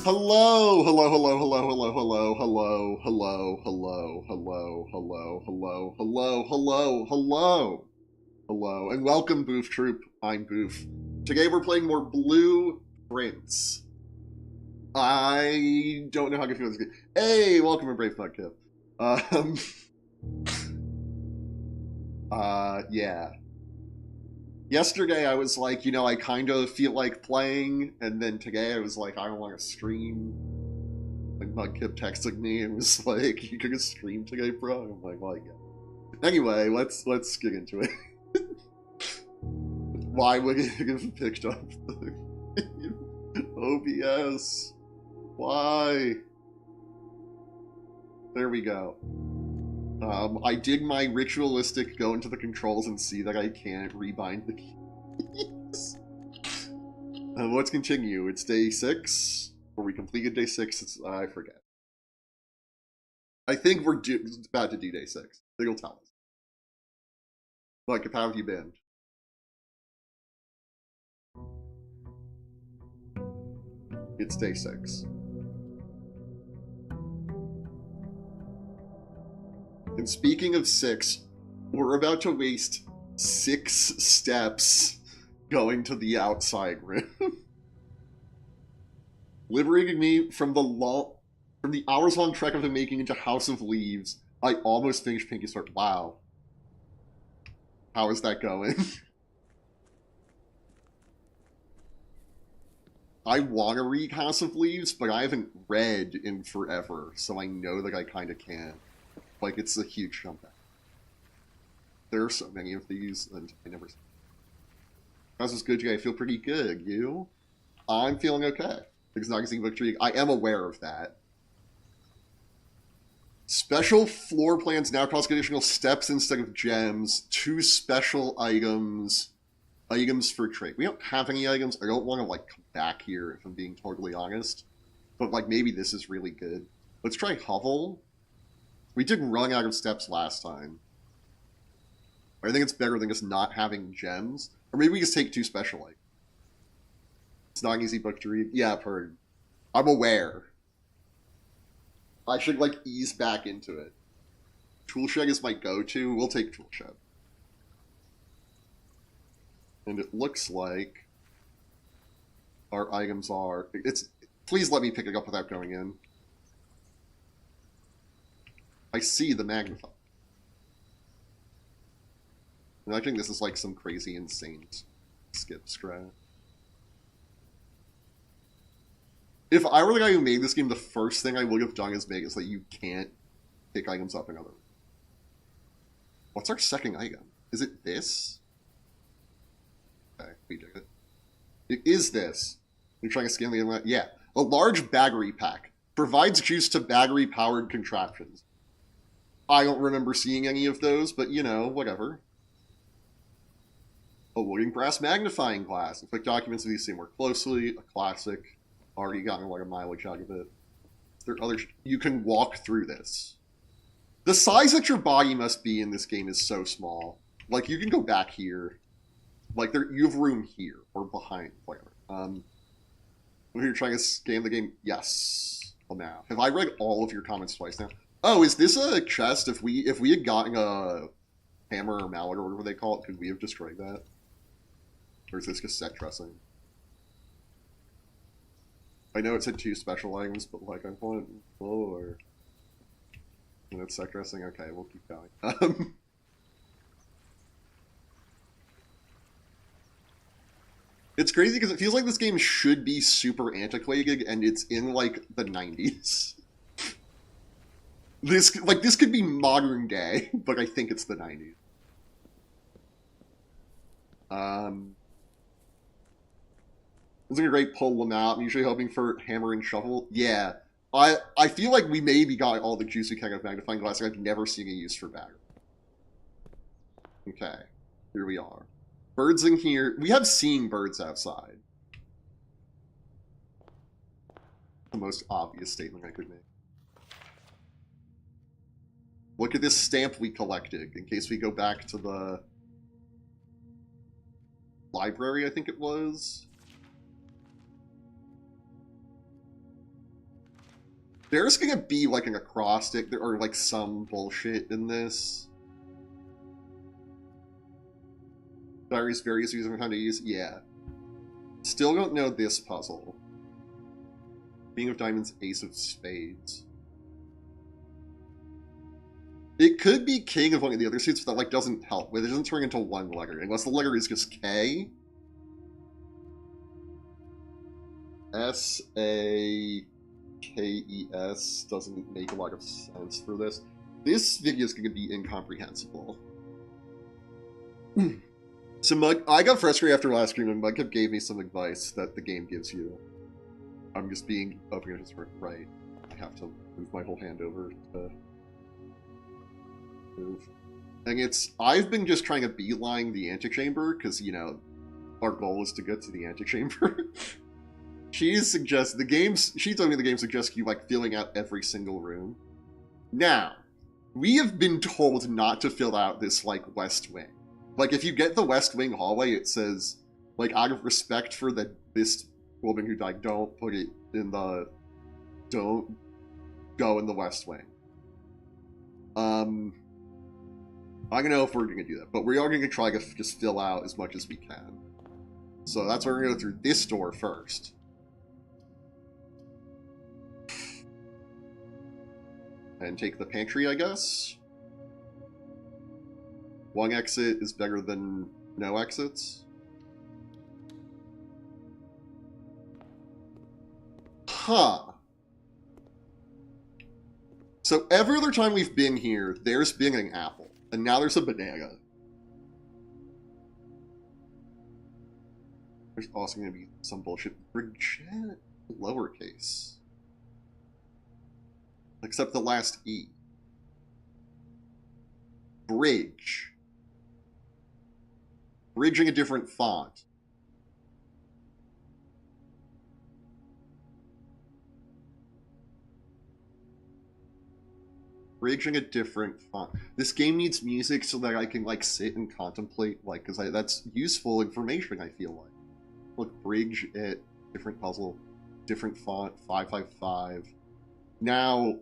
Hello, hello, hello, hello, hello, hello, hello, hello, hello, hello, hello, hello, hello, hello, hello, hello, and welcome, Boof Troop. I'm Boof. Today we're playing more Blue Prince. I don't know how to feel this game. Hey, welcome to Brave Mud Kip. Um, yeah. Yesterday I was like, I kind of feel like playing, and then today I was like, I don't want to stream. Like, Mudkip texted me and was like, "You gonna stream today, bro?" I'm like, "Well, yeah." Anyway, let's get into it. Why would it have picked up the OBS? Why? There we go. I did my ritualistic go into the controls and see that I can't rebind the keys. Let's continue. It's day 6. Or we completed day 6. I forget. I think we're about to do day 6. They'll tell us. Like, how have you been? It's day 6. And speaking of 6, we're about to waste 6 steps going to the outside room. Liberating me from the hours-long trek I've been making into House of Leaves, I almost finished Pinky Star. Wow. How is that going? I want to read House of Leaves, but I haven't read in forever, so I know that I kind of can. Like, it's a huge jump back. There are so many of these, and I never... How's this good today? I feel pretty good. You? I'm feeling okay. Because not getting victory. I am aware of that. Special floor plans now cost additional steps instead of gems. 2 special items. Items for trade. We don't have any items. I don't want to, like, come back here, if I'm being totally honest. But, like, maybe this is really good. Let's try Hovel. We did run out of steps last time. I think it's better than just not having gems. Or maybe we just take 2 special items. It's not an easy book to read. Yeah, I've heard. I'm aware. I should, like, ease back into it. Toolshed is my go-to. We'll take Toolshed. And it looks like our items are... Please let me pick it up without going in. I see the magnifier. And I think this is like some crazy, insane skip strat. If I were the guy who made this game, the first thing I would have done is make it so that you can't pick items up in other. What's our second item? Is it this? Okay, we did it. It is this. You're trying to scan the internet? Yeah. A large battery pack. Provides juice to battery-powered contraptions. I don't remember seeing any of those, but, whatever. A looking brass magnifying glass. Inflict documents of these see more closely. A classic. Already gotten like a mileage out of it. There are other... You can walk through this. The size that your body must be in this game is so small. Like, you can go back here. Like, you have room here. Or behind. Whatever. When you're trying to scan the game... Yes. Well, now. Have I read all of your comments twice now? Oh, is this a chest? If we had gotten a hammer or mallet or whatever they call it, could we have destroyed that? Or is this just set dressing? I know it said 2 special items, but like I want more. And it's set dressing? Okay, we'll keep going. It's crazy because it feels like this game should be super antiquated and it's in like the 90s. This could be modern day, but I think it's the 90s. This is a great pull them out. I'm usually hoping for hammer and shovel. Yeah. I feel like we maybe got all the juice we can of magnifying glass. I've never seen a use for battery. Okay. Here we are. Birds in here. We have seen birds outside. The most obvious statement I could make. Look at this stamp we collected, in case we go back to the library, I think it was. There's gonna be like an acrostic or like some bullshit in this. Various users are trying to use. Yeah. Still don't know this puzzle. King of Diamonds, Ace of Spades. It could be King of one of the other suits, but that like doesn't help. It doesn't turn into one letter, unless the letter is just K. S-A-K-E-S doesn't make a lot of sense for this. This video is going to be incomprehensible. So Mug, I got frustrated after last stream, and Mug gave me some advice that the game gives you. I'm just being open to his right. I have to move my whole hand over to move. And I've been just trying to beeline the antechamber, because, you know, our goal is to get to the antechamber. She told me the game suggests you, like, filling out every single room. Now, we have been told not to fill out this, like, west wing. Like, if you get the West Wing hallway, it says, like, out of respect for this woman who died, don't go in the West Wing. I don't know if we're going to do that, but we are going to try to just fill out as much as we can. So that's why we're going to go through this door first. And take the pantry, I guess. One exit is better than no exits. Huh. So every other time we've been here, there's been an apple. And now there's a banana. There's also going to be some bullshit. Bridget, lowercase. Except the last E. Bridge. Bridging a different font. Bridging a different font. This game needs music so that I can, like, sit and contemplate, like, because that's useful information, I feel like. Look, bridge it, different puzzle, different font, 555. Now,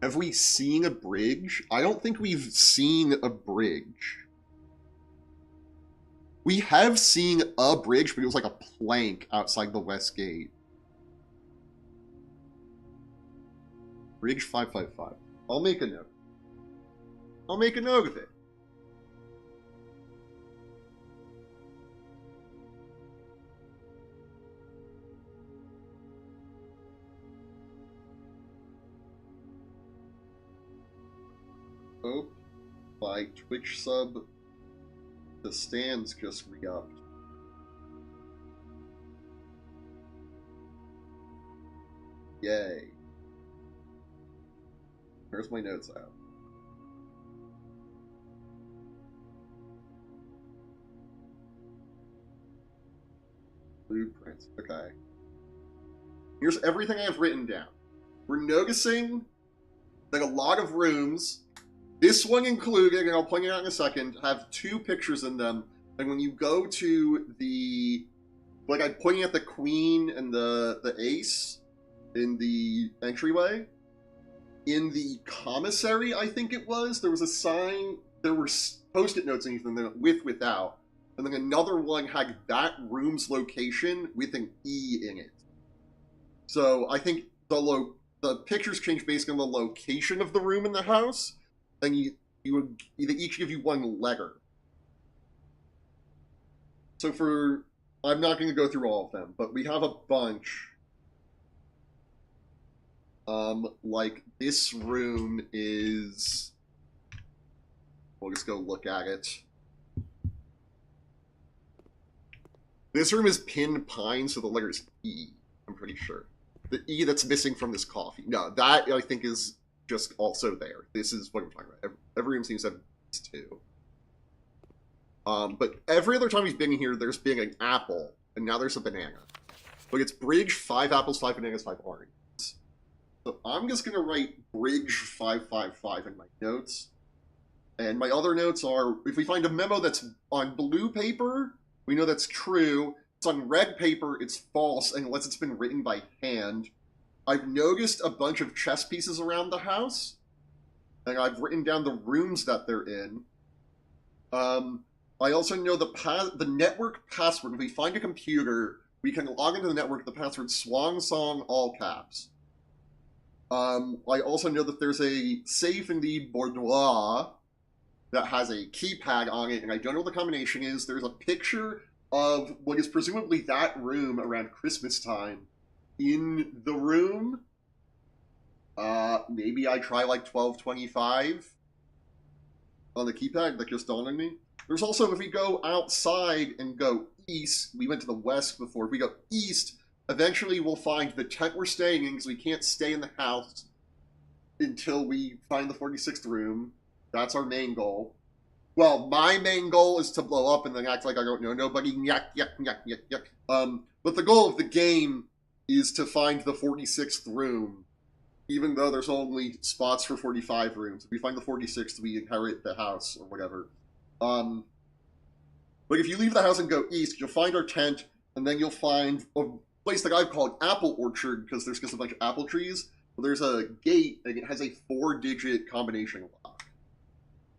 have we seen a bridge? I don't think we've seen a bridge. We have seen a bridge, but it was like a plank outside the west gate. Bridge 555. I'll make a note. I'll make a note of it. Oh, by Twitch sub, the stands just re-upped. Yay. Where's my notes out? Blueprints. Okay. Here's everything I have written down. We're noticing that a lot of rooms, this one included, and I'll point it out in a second, have two pictures in them. And when you go to the, like, I'm pointing at the queen and the ace in the entryway. In the commissary, I think it was, there was a sign, there were post-it notes and anything, with, without. And then another one had that room's location with an E in it. So I think the pictures change based on the location of the room in the house, and they each give you one letter. So I'm not going to go through all of them, but we have a bunch. Like, this room is... We'll just go look at it. This room is pinned pine, so the letter is E, I'm pretty sure. The E that's missing from this coffee. No, that, I think, is just also there. This is what I'm talking about. Every room seems to have these two. But every other time we've been here, there's been an apple, and now there's a banana. But it's bridge, 5 apples, 5 bananas, 5 oranges. So I'm just going to write bridge 555 in my notes. And my other notes are, if we find a memo that's on blue paper, we know that's true. It's on red paper, it's false, unless it's been written by hand. I've noticed a bunch of chess pieces around the house, and I've written down the rooms that they're in. I also know the network password. If we find a computer, we can log into the network. The password Swan Song all caps. I also know that there's a safe in the boudoir that has a keypad on it, and I don't know what the combination is. There's a picture of what is presumably that room around Christmas time in the room. Maybe I try like 1225 on the keypad. That just dawned on me. There's also, if we go outside and go east, we went to the west before. If we go east, eventually we'll find the tent we're staying in, because we can't stay in the house until we find the 46th room. That's our main goal. Well, my main goal is to blow up and then act like I don't know nobody. Yuck, yuck, yuck, yuck, yuck. But the goal of the game is to find the 46th room, even though there's only spots for 45 rooms. If we find the 46th, we inherit the house or whatever. But if you leave the house and go east, you'll find our tent, and then you'll find a place that I've called Apple Orchard, because there's just a bunch of apple trees. Well, there's a gate, and it has a 4-digit combination lock.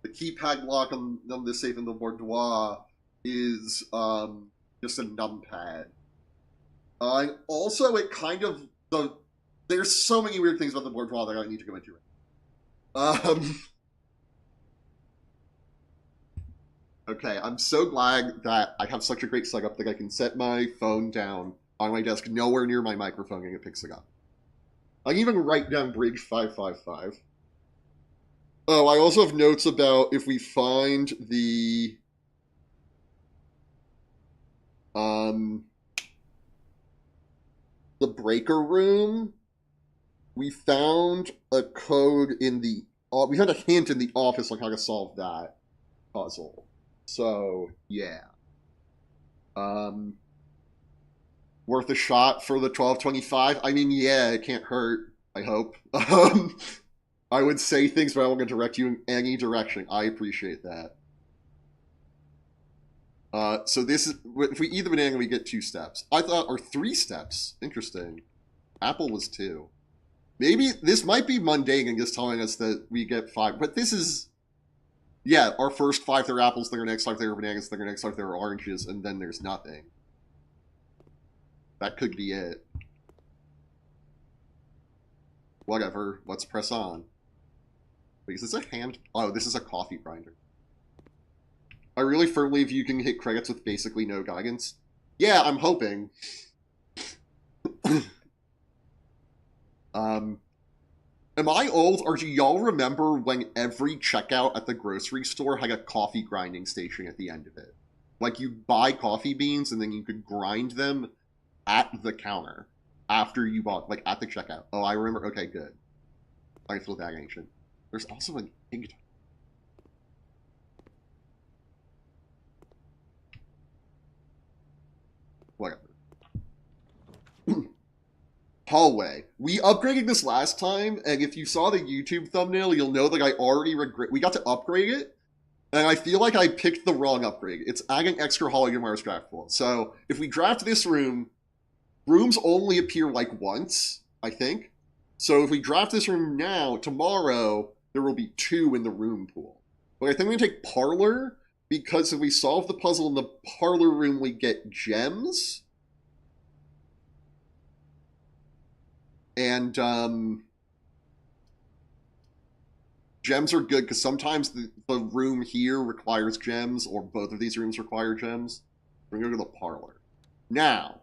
The keypad lock on the safe in the boudoir is just a numpad. And also, it kind of... There's so many weird things about the boudoir that I don't need to go into right. Okay, I'm so glad that I have such a great setup that I can set my phone down on my desk nowhere near my microphone and it picks it up. I can even write down Bridge 555. Oh, I also have notes about if we find the breaker room, we found a code in the... we had a hint in the office on how to solve that puzzle. So, yeah. Worth a shot for the 1225? I mean, yeah, it can't hurt, I hope. I would say things, but I won't direct you in any direction. I appreciate that. So this is... If we eat the banana, we get 2 steps. I thought... Or 3 steps. Interesting. Apple was 2. Maybe this might be mundane and just telling us that we get 5. But this is... Yeah, our first 5 there are apples, there are next 5 there are bananas, there are next 5 there are oranges, and then there's nothing. That could be it. Whatever, let's press on. Wait, is this a hand? Oh, this is a coffee grinder. I really firmly believe you can hit credits with basically no guidance. Yeah, I'm hoping. Am I old, or do y'all remember when every checkout at the grocery store had a coffee grinding station at the end of it? Like, you buy coffee beans, and then you could grind them at the counter after you bought, like, at the checkout. Oh, I remember. Okay, good. I feel that ancient. There's also an egg. Whatever. Hallway. We upgraded this last time, and if you saw the YouTube thumbnail, you'll know that I already regret... We got to upgrade it, and I feel like I picked the wrong upgrade. It's adding extra hallway to Mars draft pool. So, if we draft this room, rooms only appear like once, I think. So if we draft this room now, tomorrow, there will be 2 in the room pool. But I think we're going to take Parlor, because if we solve the puzzle in the Parlor room, we get gems. And gems are good because sometimes the room here requires gems, or both of these rooms require gems. We're going to go to the Parlor. Now,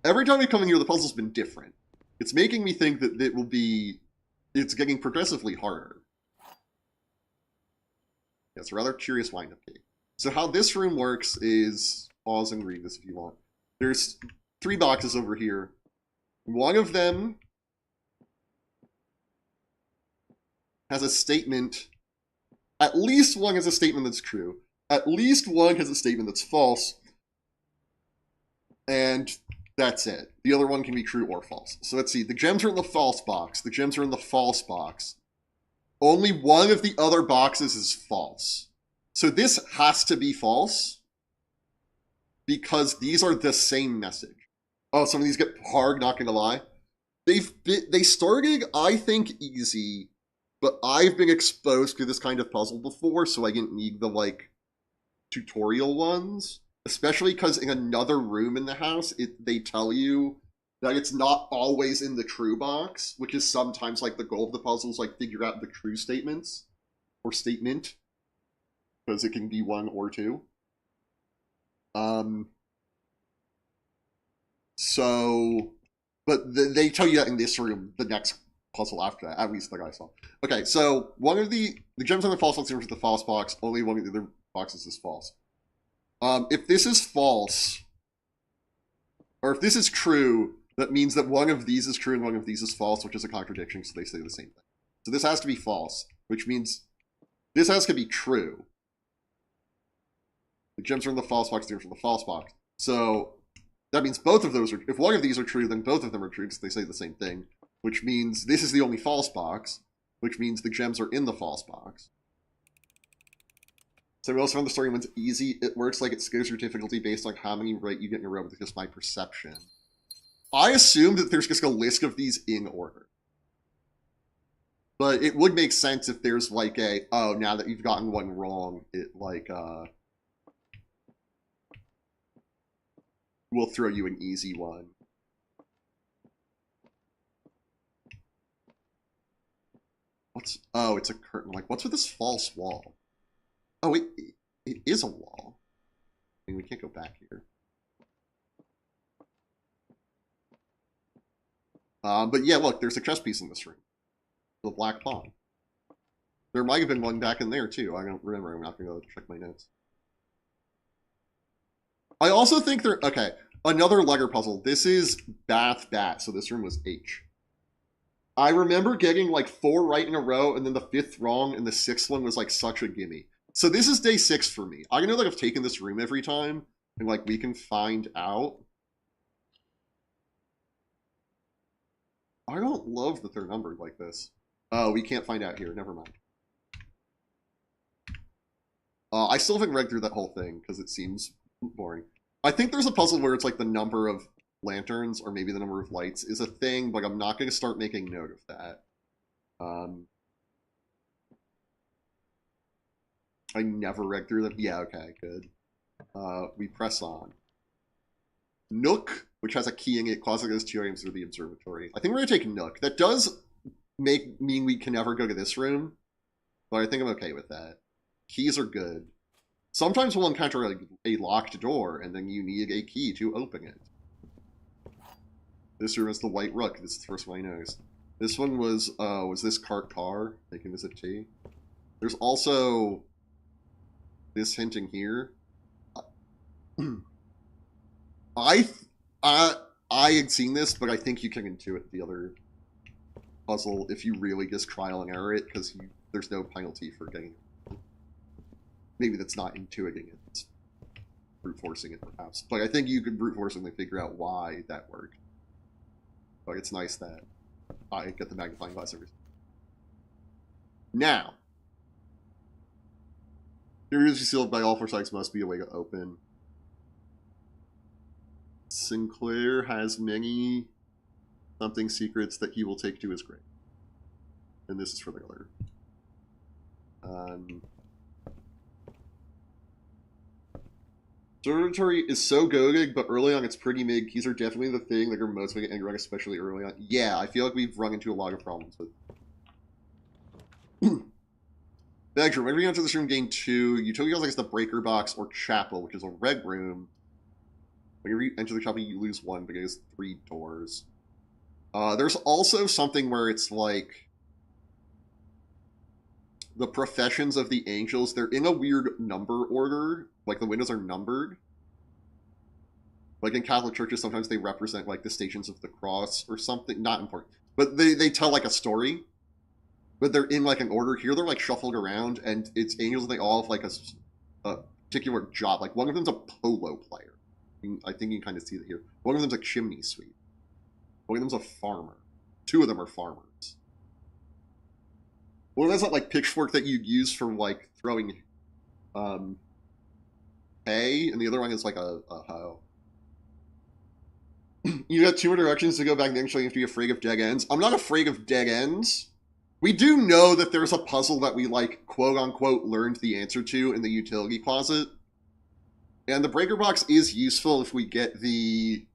every time we come in here, the puzzle's been different. It's making me think that it will be... It's getting progressively harder. Yeah, it's a rather curious wind-up game. So how this room works is... Pause and read this if you want. There's 3 boxes over here. One of them has a statement. At least one has a statement that's true. At least one has a statement that's false. And that's it. The other one can be true or false. So let's see. The gems are in the false box. The gems are in the false box. Only one of the other boxes is false. So this has to be false because these are the same message. Oh, some of these get hard, not gonna lie. they started, I think, easy, but I've been exposed to this kind of puzzle before, so I didn't need the, like, tutorial ones. Especially because in another room in the house, they tell you that it's not always in the true box, which is sometimes, like, the goal of the puzzles, like, figure out the true statements, or statement, because it can be one or two. So, but they tell you that in this room, the next puzzle after that, at least that I saw. Okay, so one of the gems on the false box is the false box, only one of the other boxes is false. If this is false, or if this is true, that means that one of these is true and one of these is false, which is a contradiction, so they say the same thing. So this has to be false, which means this has to be true. The gems are in the false box, they're in the false box. So that means both of those are, if one of these are true, then both of them are true, because they say the same thing, which means this is the only false box, which means the gems are in the false box. So we also found the story one's easy. It works like it scales your difficulty based on how many right you get in a row with just my perception. I assume that there's just a list of these in order. But it would make sense if there's like a, oh, now that you've gotten one wrong, it like, will throw you an easy one. Oh, it's a curtain. Like, what's with this false wall? Oh, it is a wall. I mean, we can't go back here. But yeah, look, there's a chess piece in this room. The black pawn. There might have been one back in there, too. I don't remember. I'm not going to go check my notes. I also think there... Okay, another Legger puzzle. This is Bath Bat, so this room was H. I remember getting like 4 right in a row, and then the 5th wrong, and the 6th one was like such a gimme. So this is day 6 for me. I know that I've taken this room every time, and like we can find out. I don't love that they're numbered like this. Oh, we can't find out here. Never mind. I still haven't read through that whole thing because it seems boring. I think there's a puzzle where it's like the number of lanterns or maybe the number of lights is a thing, but I'm not going to start making note of that. I never read through them. Yeah, okay, good. We press on. Nook, which has a key in it, closet goes 2 items through the observatory. I think we're going to take Nook. That does mean we can never go to this room, but I think I'm okay with that. Keys are good. Sometimes we'll encounter a locked door, and then you need a key to open it. This room is the White Rook. This is the first one I noticed. This one was this cart car? Taking this at T. There's also this hinting here. I had seen this, but I think you can intuit the other puzzle if you really just trial and error it, because there's no penalty for getting it. Maybe that's not intuiting it, it's brute forcing it perhaps. But I think you could brute force it and figure out why that worked. But it's nice that I get the magnifying glass every time. Now, curiously sealed by all 4 sides must be a way to open. Sinclair has many something secrets that he will take to his grave. And this is for the other. Observatory is so goaded, but early on it's pretty mid. Keys are definitely the thing that are most making angry, especially early on. Yeah, I feel like we've run into a lot of problems with. Bedroom. Whenever you enter this room, gain 2. Utility goes like it's the breaker box or chapel, which is a red room. Whenever you enter the chapel, you lose 1 because it has 3 doors. There's also something where it's like the professions of the angels. They're in a weird number order. Like, the windows are numbered. Like, in Catholic churches, sometimes they represent, like, the Stations of the Cross or something. Not important. But they tell, like, a story. But they're in, like, an order. Here they're, like, shuffled around, and it's angels, and they all have, like, a particular job. Like, one of them's a polo player. I think you can kind of see that here. One of them's a chimney sweep. One of them's a farmer. 2 of them are farmers. One of them's that, like, pitchfork that you'd use for, like, throwing, hay, and the other one is like a hoe. You got 2 more directions to go back and actually you have to be afraid of dead ends. I'm not afraid of dead ends. We do know that there's a puzzle that we, like, quote-unquote, learned the answer to in the utility closet. And the breaker box is useful if we get the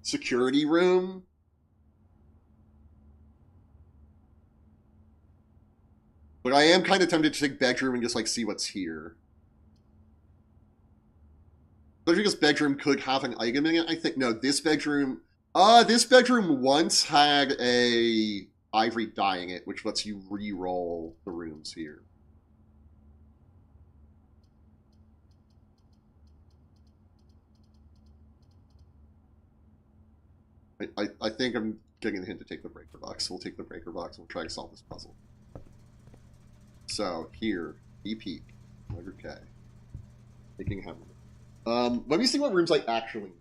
security room. But I am kind of tempted to take bedroom and just, like, see what's here. Especially because bedroom could have an item in it, I think. No, this bedroom once had a ivory die in it, which lets you re-roll the rooms here. I think I'm getting the hint to take the breaker box. We'll take the breaker box and we'll try to solve this puzzle. So, here, EP, letter K. Making hammer. Let me see what rooms I actually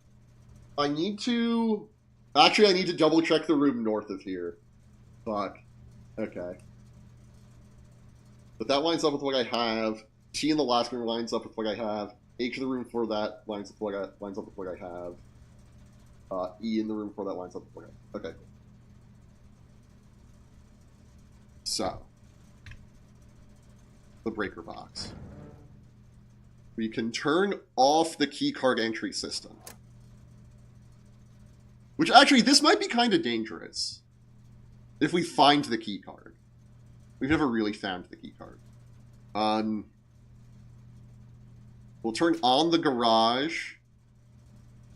need to double check the room north of here. Fuck. Okay. But that lines up with what I have. T in the last room lines up with what I have. H in the room for that lines up with what I have. E in the room for that lines up with what I have. Okay. So. The breaker box. We can turn off the keycard entry system. Which actually, this might be kind of dangerous. If we find the keycard. We've never really found the keycard. We'll turn on the garage.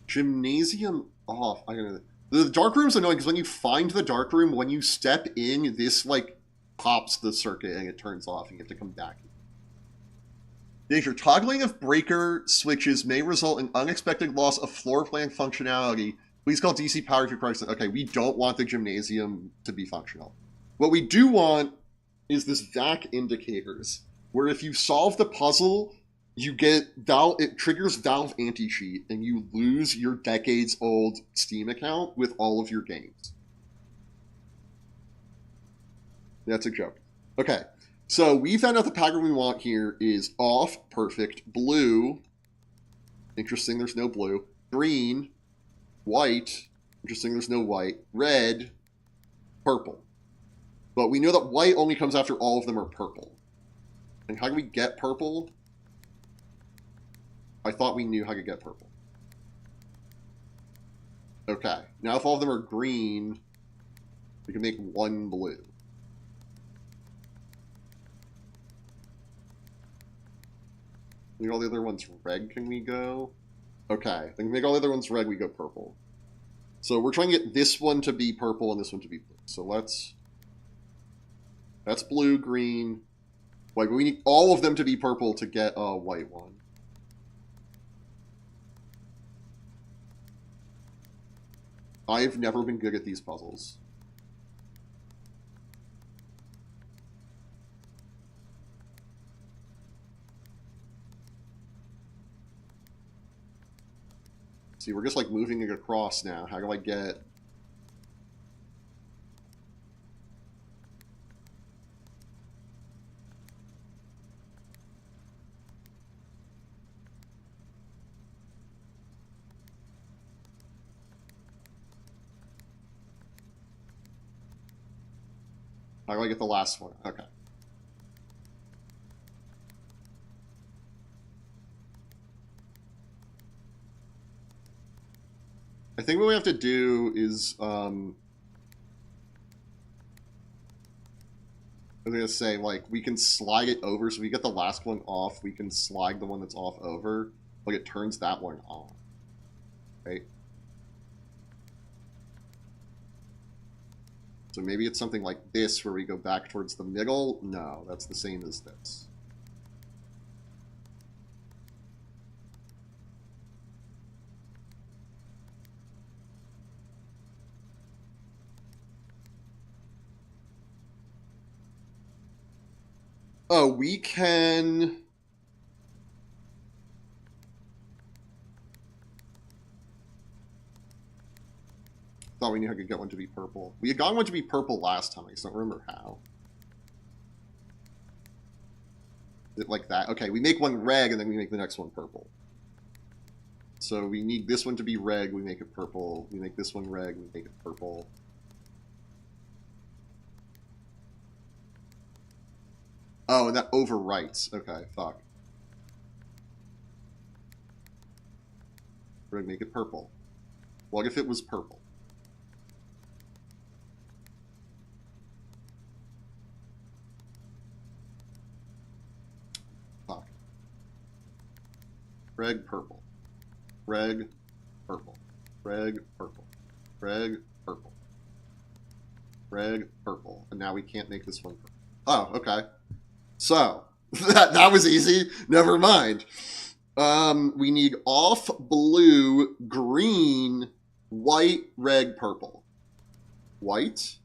Gymnasium off. I don't know. The dark room's annoying because when you find the dark room, when you step in, this, like, pops the circuit and it turns off and you have to come back. Danger. Toggling of breaker switches may result in unexpected loss of floor plan functionality. Please call DC Power to price. Okay, we don't want the gymnasium to be functional. What we do want is this VAC indicators, where if you solve the puzzle, you get it triggers Valve anti-cheat, and you lose your decades-old Steam account with all of your games. That's a joke. Okay, so we found out the pattern we want here is off, perfect, blue, interesting, there's no blue, green, white, interesting, there's no white, red, purple. But we know that white only comes after all of them are purple. And how do we get purple? I thought we knew how to get purple. Okay, now if all of them are green, we can make one blue. Make all the other ones red, can we go? Okay, then make all the other ones red, we go purple. So we're trying to get this one to be purple and this one to be blue. So that's blue, green, white. But we need all of them to be purple to get a white one. I've never been good at these puzzles. See, we're just like moving it across now. How do I get... How do I get the last one? Okay. I think what we have to do is, I was going to say, like, we can slide it over, so we get the last one off, we can slide the one that's off over, like it turns that one on, right? So maybe it's something like this, where we go back towards the middle. No, that's the same as this. Oh, we can... Thought we knew how to get one to be purple. We had gotten one to be purple last time, I just don't remember how. Is it like that? Okay, we make one red and then we make the next one purple. So we need this one to be red, we make it purple. We make this one red, we make it purple. Oh, and that overwrites. Okay, fuck. Red, make it purple. What if it was purple? Fuck. Red, purple. Red, purple. Red, purple. Red, purple. Red, purple. And now we can't make this one purple. Oh, okay. So, that was easy. Never mind. We need off, blue, green, white, red, purple. White?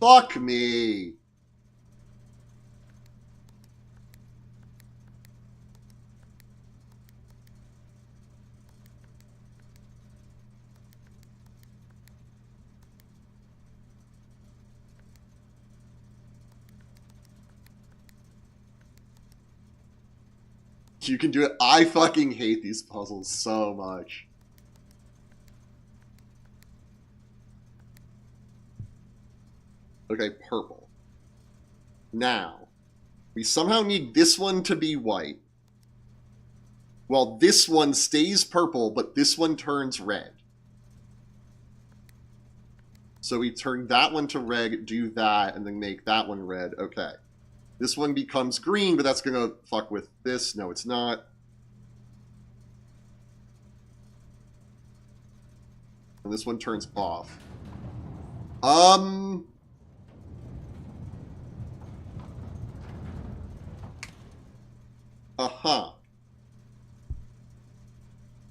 Fuck me. You can do it. I fucking hate these puzzles so much. Okay, purple. Now, we somehow need this one to be white. Well, this one stays purple, but this one turns red. So we turn that one to red, do that, and then make that one red. Okay. This one becomes green, but that's going to fuck with this. No, it's not. And this one turns off. Uh-huh.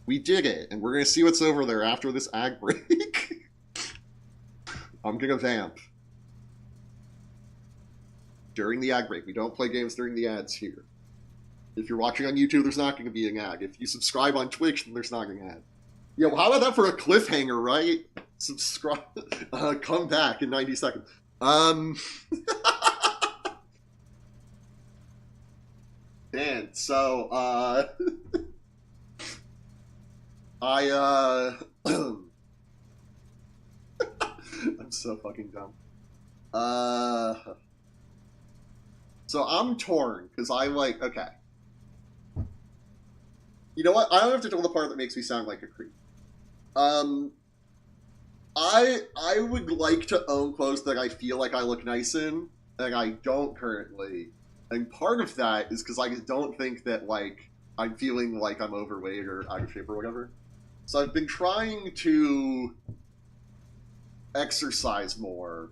We did it, and we're going to see what's over there after this ad break. I'm going to vamp. During the ad break. We don't play games during the ads here. If you're watching on YouTube, there's not going to be an ad. If you subscribe on Twitch, then there's not an ad. Yeah, well, how about that for a cliffhanger, right? Subscribe. Come back in 90 seconds. Man, so, I'm so fucking dumb. So I'm torn, because I like, okay. You know what? I don't have to tell the part that makes me sound like a creep. I would like to own clothes that I feel like I look nice in, and I don't currently. And part of that is because I don't think that, like, I'm feeling like I'm overweight or out of shape or whatever. So I've been trying to exercise more.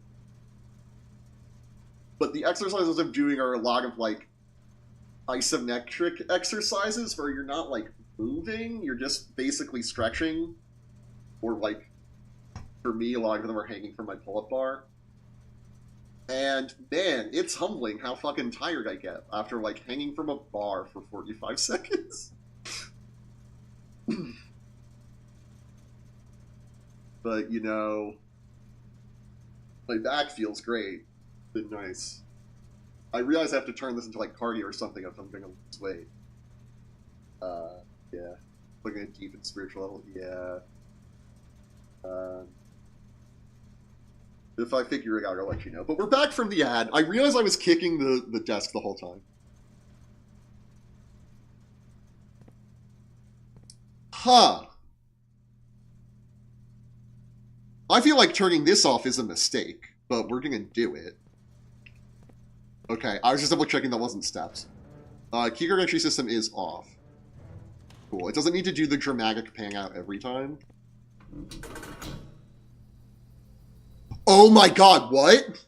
But the exercises I'm doing are a lot of, like, isometric exercises where you're not, like, moving, you're just basically stretching. Or, like, for me, a lot of them are hanging from my pull-up bar. And, man, it's humbling how fucking tired I get after, like, hanging from a bar for 45 seconds. But, you know, my back feels great. Been nice. I realize I have to turn this into, like, cardio or something if I'm going to lose weight. Yeah. Looking at deep and spiritual level, yeah. If I figure it out, I'll let you know. But we're back from the ad. I realized I was kicking the desk the whole time. Huh. I feel like turning this off is a mistake, but we're gonna do it. Okay, I was just double checking that wasn't steps. Keycard entry system is off. Cool. It doesn't need to do the dramatic pan out every time. Oh my god, what?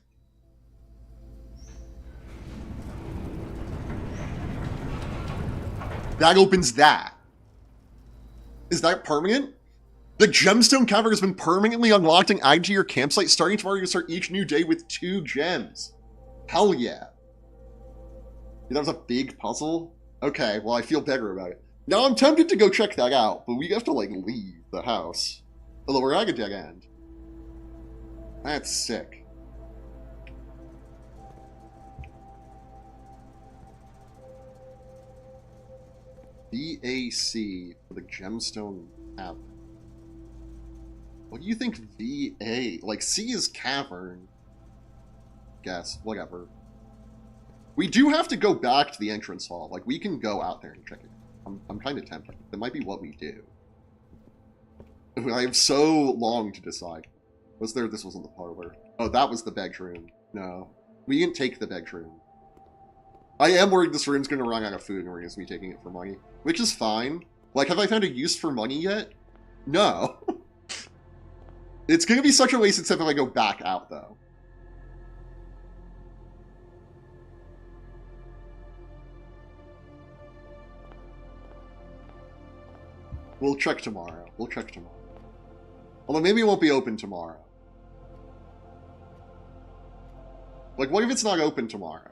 That opens that. Is that permanent? The gemstone cover has been permanently unlocked and added to your campsite. Starting tomorrow, you start each new day with 2 gems. Hell yeah. That was a big puzzle? Okay, well, I feel better about it. Now I'm tempted to go check that out, but we have to, like, leave the house. Although we're at a dead end. That's sick. VAC for the gemstone cavern. What do you think VA? Like, C is cavern. Guess. Whatever. We do have to go back to the entrance hall. Like, we can go out there and check it. I'm kind of tempted. That might be what we do. I have so long to decide. Was there? This wasn't the parlor. Oh, that was the bedroom. No. We didn't take the bedroom. I am worried this room's going to run out of food and we're going to be taking it for money. Which is fine. Like, have I found a use for money yet? No. It's going to be such a waste except if I go back out, though. We'll check tomorrow. We'll check tomorrow. Although maybe it won't be open tomorrow. Like, what if it's not open tomorrow?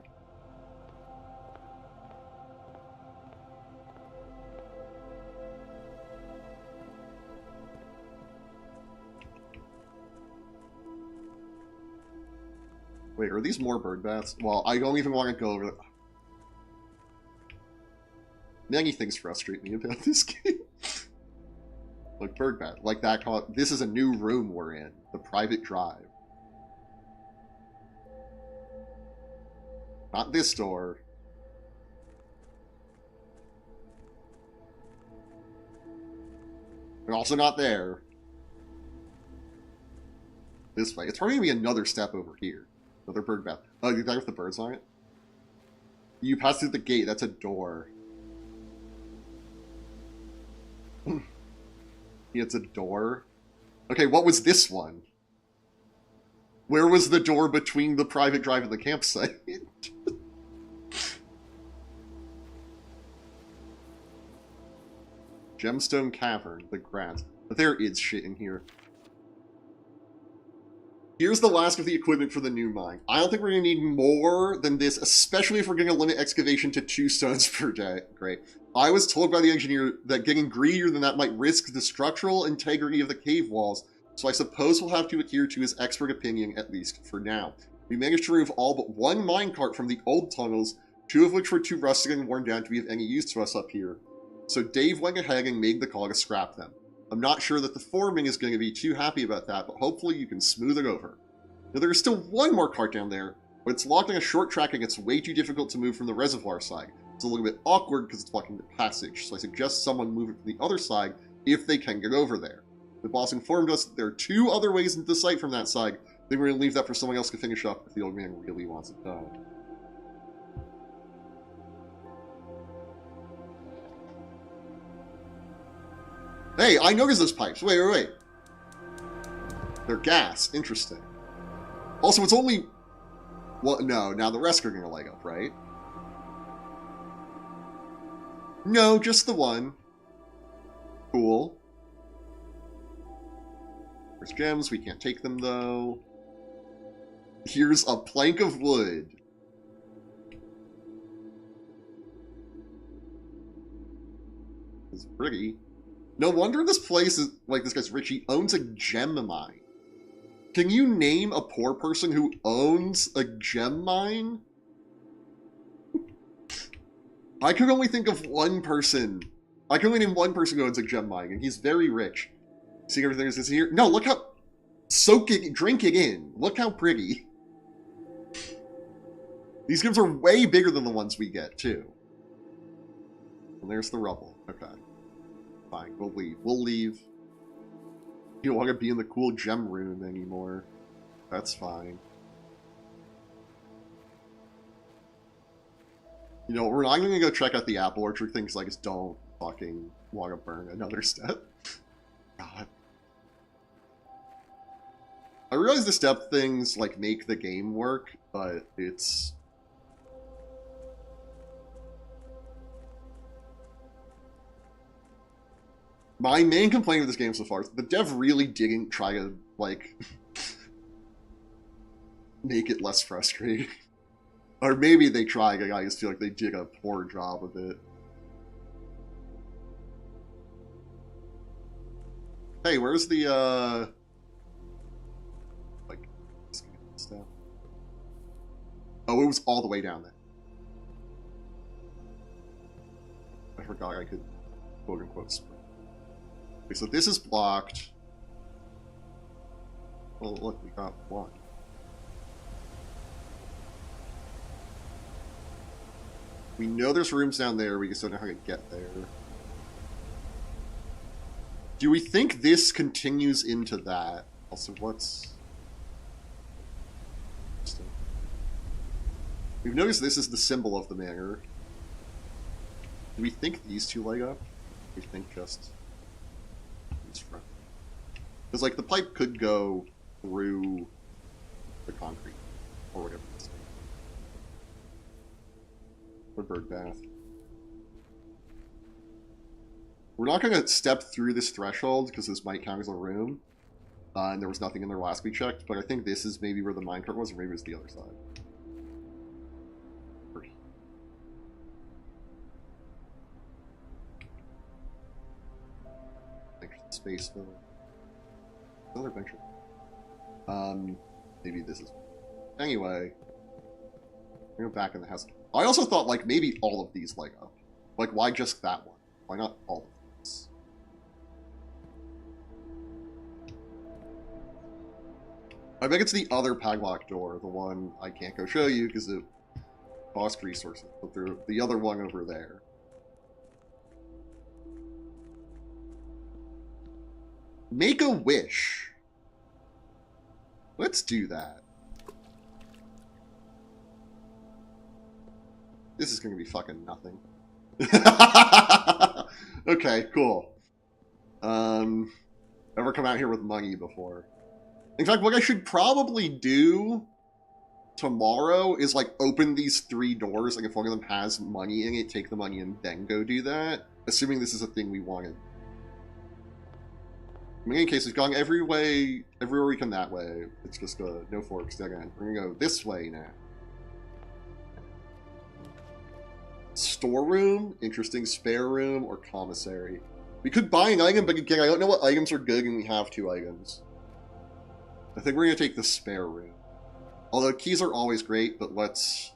Wait, are these more bird baths? Well, I don't even want to go over the... Many things frustrate me about this game. Like bird bath, like that. This is a new room we're in. The private drive. Not this door. And also not there. This way. It's probably going to be another step over here. Another bird bath. Oh, you got with the birds on it? You pass through the gate. That's a door. It's a door. Okay, what was this one? Where was the door between the private drive and the campsite? Gemstone Cavern, the grass. There is shit in here. Here's the last of the equipment for the new mine. I don't think we're going to need more than this, especially if we're going to limit excavation to 2 stones per day. Great. I was told by the engineer that getting greedier than that might risk the structural integrity of the cave walls, so I suppose we'll have to adhere to his expert opinion, at least for now. We managed to remove all but 1 minecart from the old tunnels, 2 of which were too rusted and worn down to be of any use to us up here. So Dave went ahead and made the call to scrap them. I'm not sure that the foreman is going to be too happy about that, but hopefully you can smooth it over. Now there is still 1 more cart down there, but it's locked on a short track and it's way too difficult to move from the reservoir side. It's a little bit awkward because it's blocking the passage, so I suggest someone move it to the other side if they can get over there. The boss informed us that there are 2 other ways into the site from that side. I think we're going to leave that for someone else to finish up if the old man really wants it done. Hey, I noticed those pipes. Wait. They're gas. Interesting. Also, it's only... Well, no, now the rest are going to leg up, right? No, just the one. Cool. There's gems. We can't take them, though. Here's a plank of wood. It's pretty. No wonder this place is, like, this guy's rich. He owns a gem mine. Can you name a poor person who owns a gem mine? I could only think of 1 person. I can only name 1 person who owns a gem mine, and he's very rich. See everything that's here? No, look how... Soak it, drink it in. Look how pretty. These gems are way bigger than the ones we get, too. And there's the rubble. Okay. Fine, we'll leave. We'll leave. You don't want to be in the cool gem room anymore. That's fine. You know, we're not going to go check out the apple orchard thing because I just don't fucking want to burn another step. God. I realize the step things, like, make the game work, but it's... My main complaint with this game so far is the dev really didn't try to, like, make it less frustrating. Or maybe they tried, and I just feel like they did a poor job of it. Hey, where's the, like, stuff? Oh, it was all the way down there. forgot I could quote-unquote sprint. Okay, so this is blocked. Oh, look, we got one. We know there's rooms down there, we just don't know how to get there. Do we think this continues into that? Also, what's... We've noticed this is the symbol of the manor. Do we think these two light up? We think just these front. Because, like, the pipe could go through the concrete, or whatever it's saying. Or bird bath. We're not going to step through this threshold, because this might count as a room. And there was nothing in there last we checked, but I think this is maybe where the minecart was, or maybe it was the other side. Space fill. Another adventure. Maybe this is... Anyway. We're back in the house. I also thought, like, maybe all of these light up. Like, why just that one? Why not all of these? I bet it's the other padlock door, the one I can't go show you because it cost resources. But the other one over there. Make a wish. Let's do that. This is going to be fucking nothing. Okay, cool. Ever come out here with money before? In fact, what I should probably do tomorrow is, like, open these 3 doors. Like, if one of them has money in it, take the money and then go do that. Assuming this is a thing we wanted. In any case, we've gone everywhere we can that way. It's just no forks, dead end. We're gonna go this way now. Storeroom, interesting, spare room, or commissary. We could buy an item, but again, I don't know what items are good, and we have 2 items. I think we're gonna take the spare room. Although keys are always great, but let's...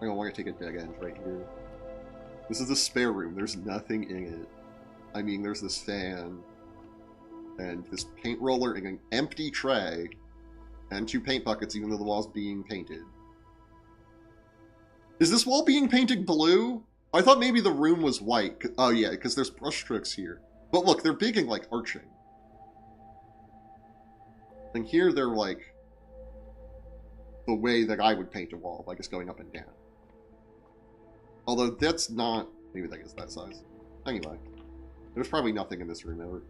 I don't want to take a dead end right here. This is the spare room. There's nothing in it. I mean, there's this fan, and this paint roller, and an empty tray, and 2 paint buckets, even though the wall's being painted. Is this wall being painted blue? I thought maybe the room was white. Oh yeah, because there's brush strokes here. But look, they're big and, like, arching. And here they're, like, the way that I would paint a wall, like it's going up and down. Although that's not... Maybe that is that size. Anyway. There's probably nothing in this room ever.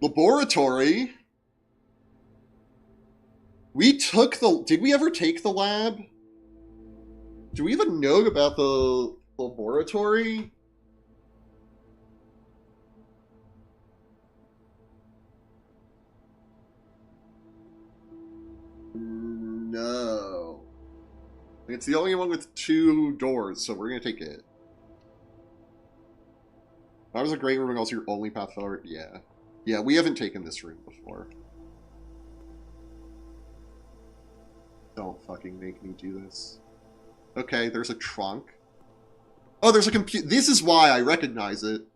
Laboratory? We took the... Did we ever take the lab? Do we even know about the laboratory? No. It's the only one with 2 doors, so we're going to take it. That was a great room and also your only path forward. Yeah. Yeah, we haven't taken this room before. Don't fucking make me do this. Okay, there's a trunk. Oh, there's a computer. This is why I recognize it.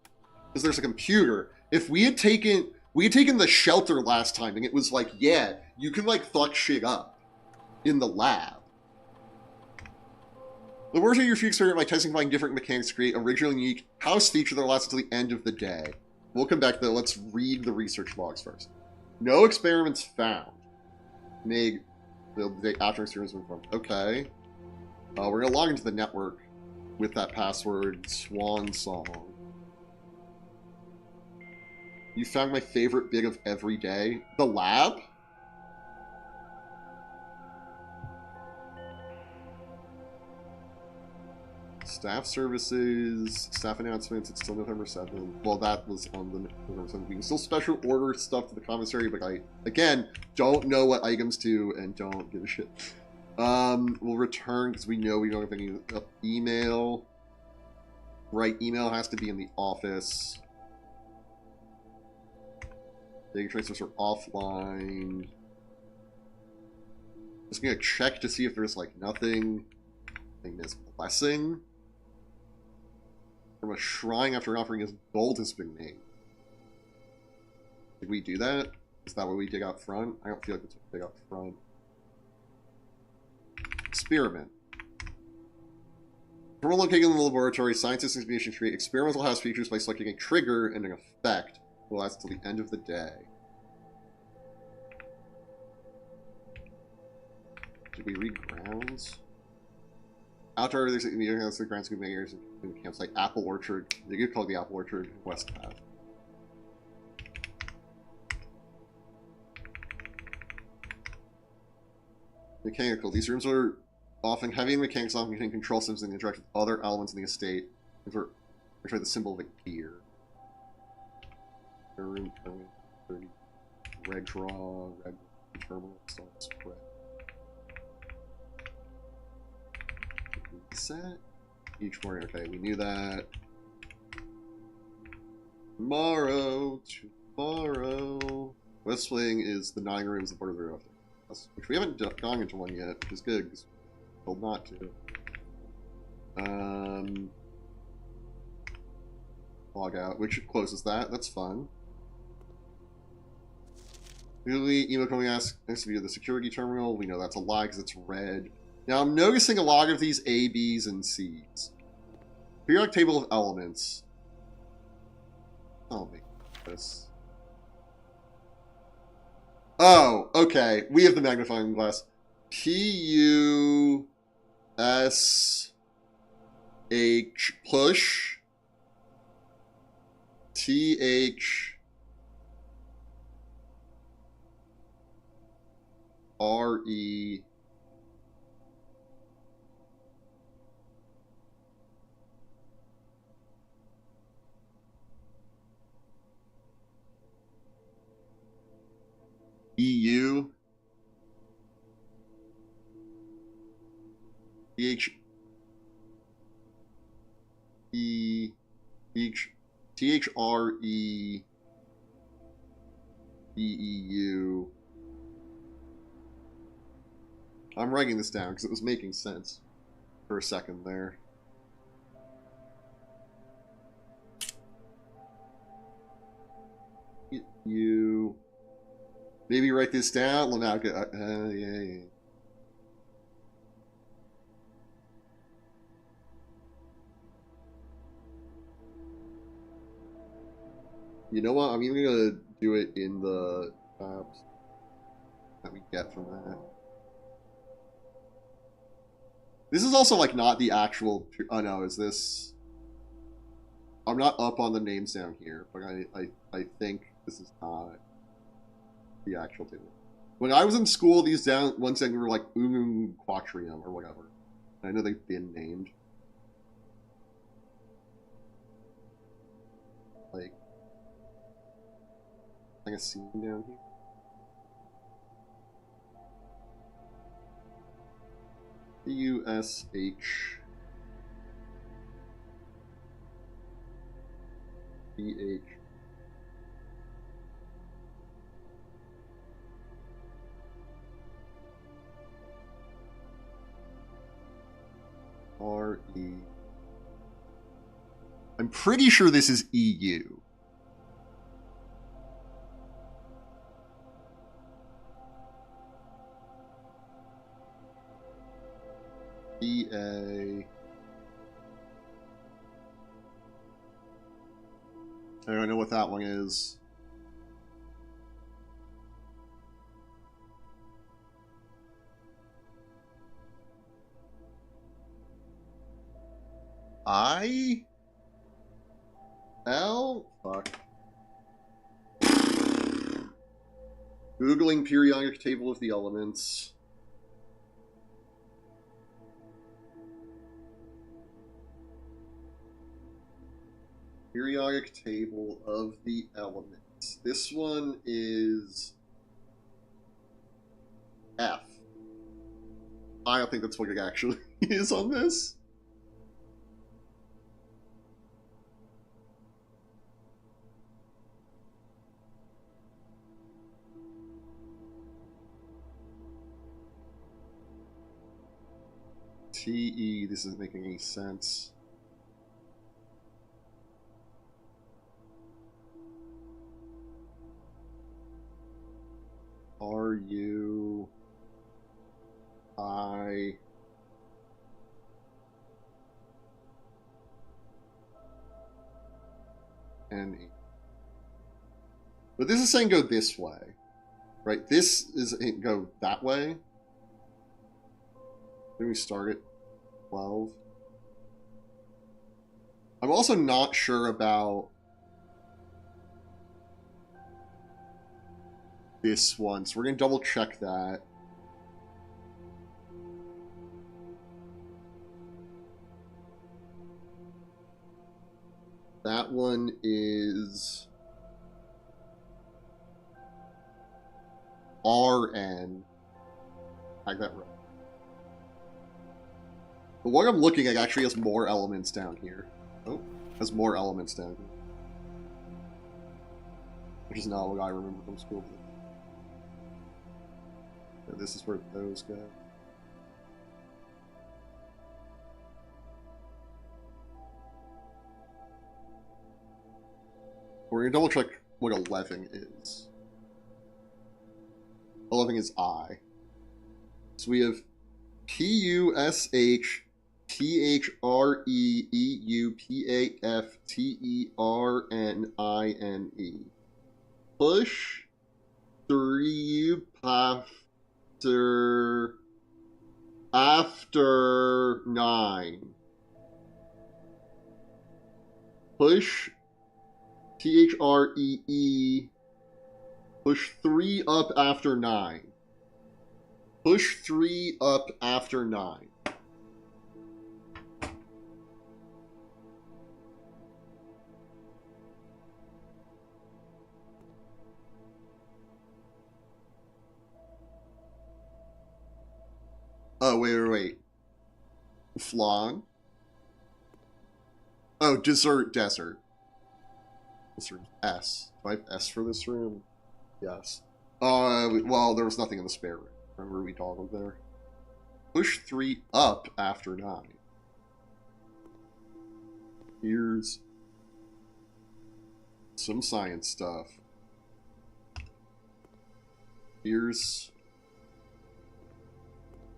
Because there's a computer. If we had taken the shelter last time and it was like, yeah, you can like fuck shit up in the lab. The worst of your future experiment by testing finding different mechanics to create original and unique house feature that lasts until the end of the day. We'll come back to that. Let's read the research logs first. No experiments found. Meg, the after experiments were performed. Okay. We're going to log into the network with that password, Swan Song. You found my favorite bit of every day. The lab? Staff services, staff announcements, it's still November 7th. Well, that was on the November 7th. We can still special order stuff to the commissary, but I, again, don't know what items do and don't give a shit. We'll return because we know we don't have any email. Right, email has to be in the office. Data transfers are offline. Just gonna check to see if there's like nothing. I think this blessing. from a shrine after an offering as gold has been made. Did we do that? Is that what we dig out front? I don't feel like that's what we dig out front. Experiment. From located in the laboratory, scientists and technicians create experimental house features by selecting a trigger and an effect that will last until the end of the day. Did we read grounds? Outdoor, there's the ground scoop makers and campsite. Apple Orchard. They could call it the Apple Orchard West Path. Mechanical. These rooms are often heavy in mechanics, often containing control systems and interact with other elements in the estate. These are the symbol of a gear. Room, red draw, red terminal, salt spread. Reset. Each morning, okay, we knew that. Tomorrow. West Wing is the 9 rooms, the border of the road. Which we haven't gone into one yet, which is good, because we're told not to. Log out, which closes that. That's fun. Usually, email coming asks to view the security terminal. We know that's a lie because it's red. Now, I'm noticing a lot of these A, Bs, and Cs. Periodic table of elements. I'll make this. Oh, okay. We have the magnifying glass. P-U-S-H push. T-H-R-E. EU. H E H T H R E E E U. I'm writing this down because it was making sense for a second there. You maybe write this down. Well, now, yeah. You know what? I'm even gonna do it in the tabs that we get from that. This is also like not the actual. Oh no, is this? I'm not up on the names down here, but I think this is not the actual table. When I was in school, these ones were like Quatrium or whatever. I know they've been named. Like, a scene down here. P-U-S-H P-H R-E. I'm pretty sure this is EU. E-A. I don't know what that one is. I? L? Fuck. Googling periodic table of the elements. Periodic table of the elements. This one is F. I don't think that's what it actually is on this. T-E, this isn't making any sense. R U I N E. But this is saying go this way, right? This is go that way. Then we start at 12. I'm also not sure about this one, so we're going to double check that. That one is RN. I got that right. The one I'm looking at actually has more elements down here. Oh, has more elements down here. Which is not what I remember from school. Yeah, this is where those go. We're going to double check what 11 is. 11 is I. So we have PUSHTHREEUPAFTERNINE. Push 3 after 9. Push THREE. Push 3 up after 9. Push 3 up after 9. Oh, wait. Flong. Oh, desert. This room's S. Do I have S for this room? Yes. Well, there was nothing in the spare room. Remember we toggled there? Push 3 up after 9. Here's some science stuff. Here's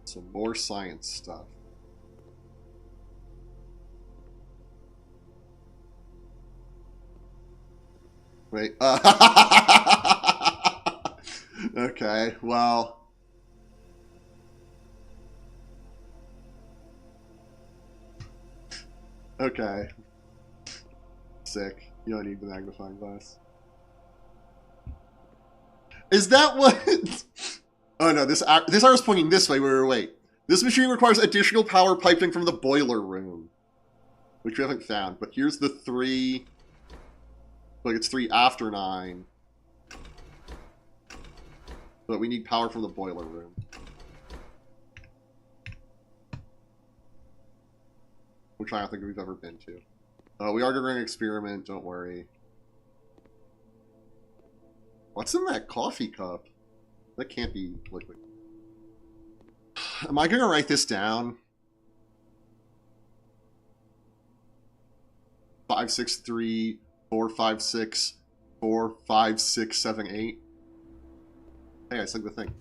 some more science stuff. Wait. Okay, well. Okay. Sick. You don't need the magnifying glass. Is that what... Oh no, this arrow's pointing this way. Wait. This machine requires additional power piping from the boiler room. Which we haven't found, but here's the 3... Like, it's 3 after 9. But we need power from the boiler room. Which I don't think we've ever been to. We are doing an experiment, don't worry. What's in that coffee cup? That can't be liquid. Am I gonna write this down? 563 456 45678. Hey, I said the thing.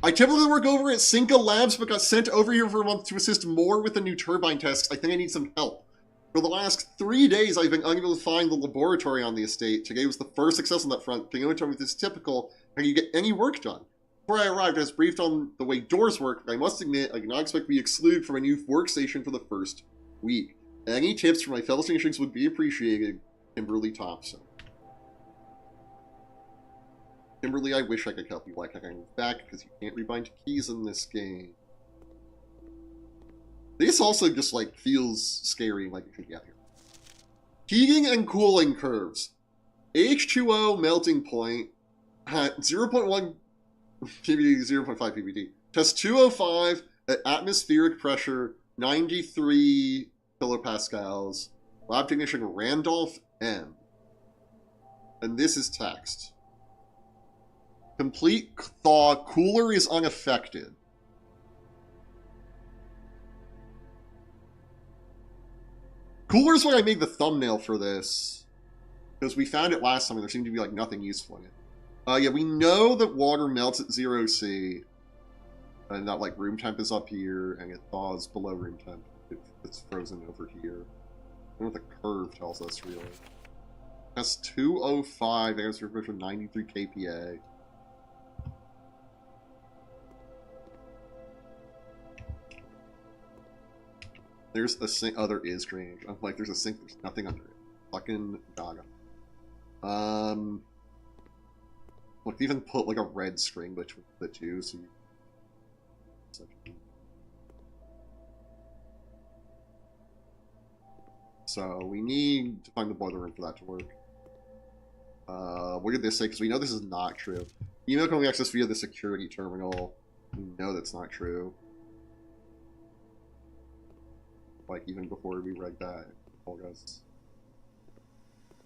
I typically work over at Cinca Labs, but got sent over here for a month to assist more with the new turbine tests. I think I need some help. For the last 3 days, I've been unable to find the laboratory on the estate. Today was the first success on that front. Can you tell me if this is typical? Can you get any work done? Before I arrived, I was briefed on the way doors work, but I must admit, I did not expect to be excluded from a new workstation for the first week. Any tips from my fellow stations would be appreciated. Kimberly Thompson. Kimberly, I wish I could help you. Why can't I move back? Because you can't rebind keys in this game. This also just, like, feels scary, like it should get here. Heating and cooling curves. H2O melting point at 0.1 PBD, 0.5 PBD. Test 205 at atmospheric pressure, 93 kilopascals. Lab technician Randolph M. And this is text. Complete thaw. Cooler is unaffected. Cooler is why I made the thumbnail for this. Because we found it last time and there seemed to be like nothing useful in it. Yeah, we know that water melts at 0°C, and that, like, room temp is up here, and it thaws below room temp if it's frozen over here. I don't know what the curve tells us, really. That's 205, answer for 93 kPa. There's a sink. Oh, there is drainage. I'm like, there's a sink. There's nothing under it. Fucking gaga. Look, even put like a red string between the two, so you. So we need to find the boiler room for that to work. What did this say? Because we know this is not true. Email can only access via the security terminal. We know that's not true. Like, even before we read that. Oh, guys.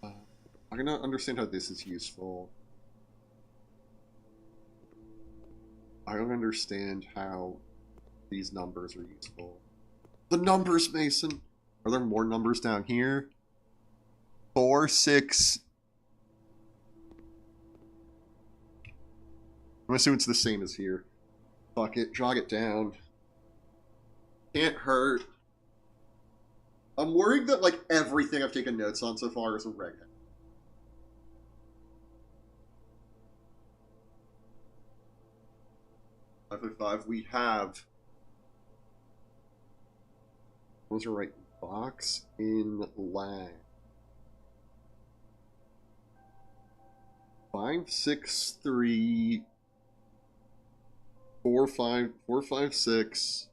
I don't understand how this is useful. I don't understand how these numbers are useful. The numbers, Mason! Are there more numbers down here? 4, 6... I'm assuming it's the same as here. Fuck it, jog it down. Can't hurt. I'm worried that, like, everything I've taken notes on so far is a redhead. Five, we have... Those are right. Box in lag. 5, 6, 3... 4, 5, 4, 5, 6...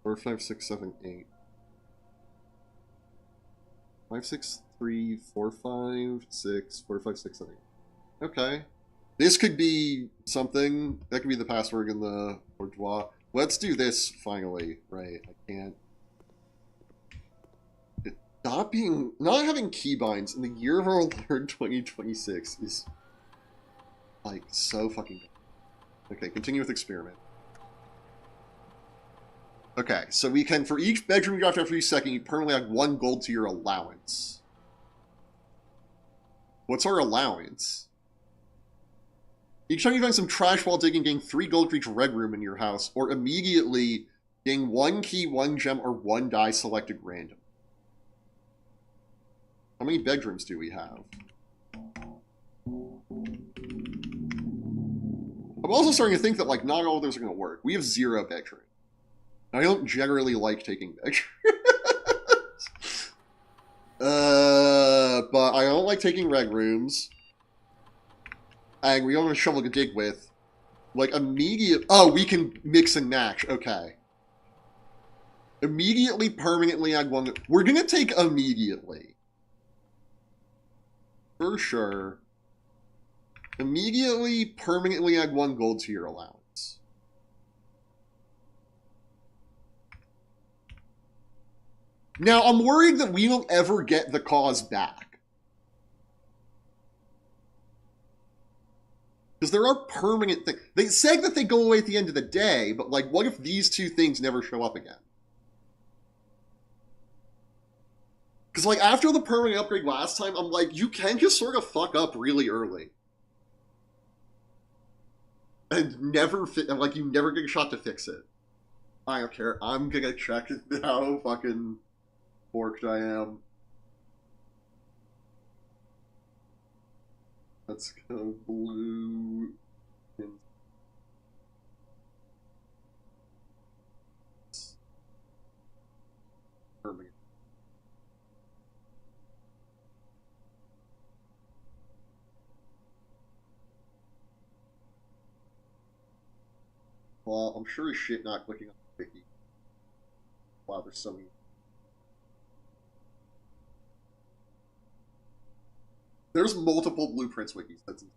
4, 5, 6, 7, 8. 5, 6, 3, 4, 5, 6, 4, 5, 6, 7, 8. Okay. This could be something. That could be the password in the bourgeois. Let's do this finally. Right. I can't. Not having keybinds in the year of our Lord 2026 is like so fucking good. Okay, continue with experiment. Okay, so we can, for each bedroom you draft after each second, you permanently add 1 gold to your allowance. What's our allowance? Each time you find some trash while digging, gain 3 gold for each red room in your house, or immediately gain 1 key, 1 gem, or 1 die selected random. How many bedrooms do we have? I'm also starting to think that, like, not all of those are going to work. We have 0 bedrooms. I don't generally like taking bedrooms. But I don't like taking red rooms. And we don't have a shovel to dig with. Like, immediate... Oh, we can mix and match. Okay. Immediately, permanently add 1... We're gonna take immediately. For sure. Immediately, permanently add 1 gold to your allowance. Now, I'm worried that we don't ever get the cause back. Because there are permanent things. They said that they go away at the end of the day, but, like, what if these 2 things never show up again? Because, like, after the permanent upgrade last time, I'm like, you can just sort of fuck up really early. And never and like, you never get a shot to fix it. I don't care. I'm gonna check how fucking forked I am. Let's go blue. Permanent. Well, I'm sure as shit not clicking on the wiki. Wow, there's so many. There's multiple blueprints wikis. That's insane.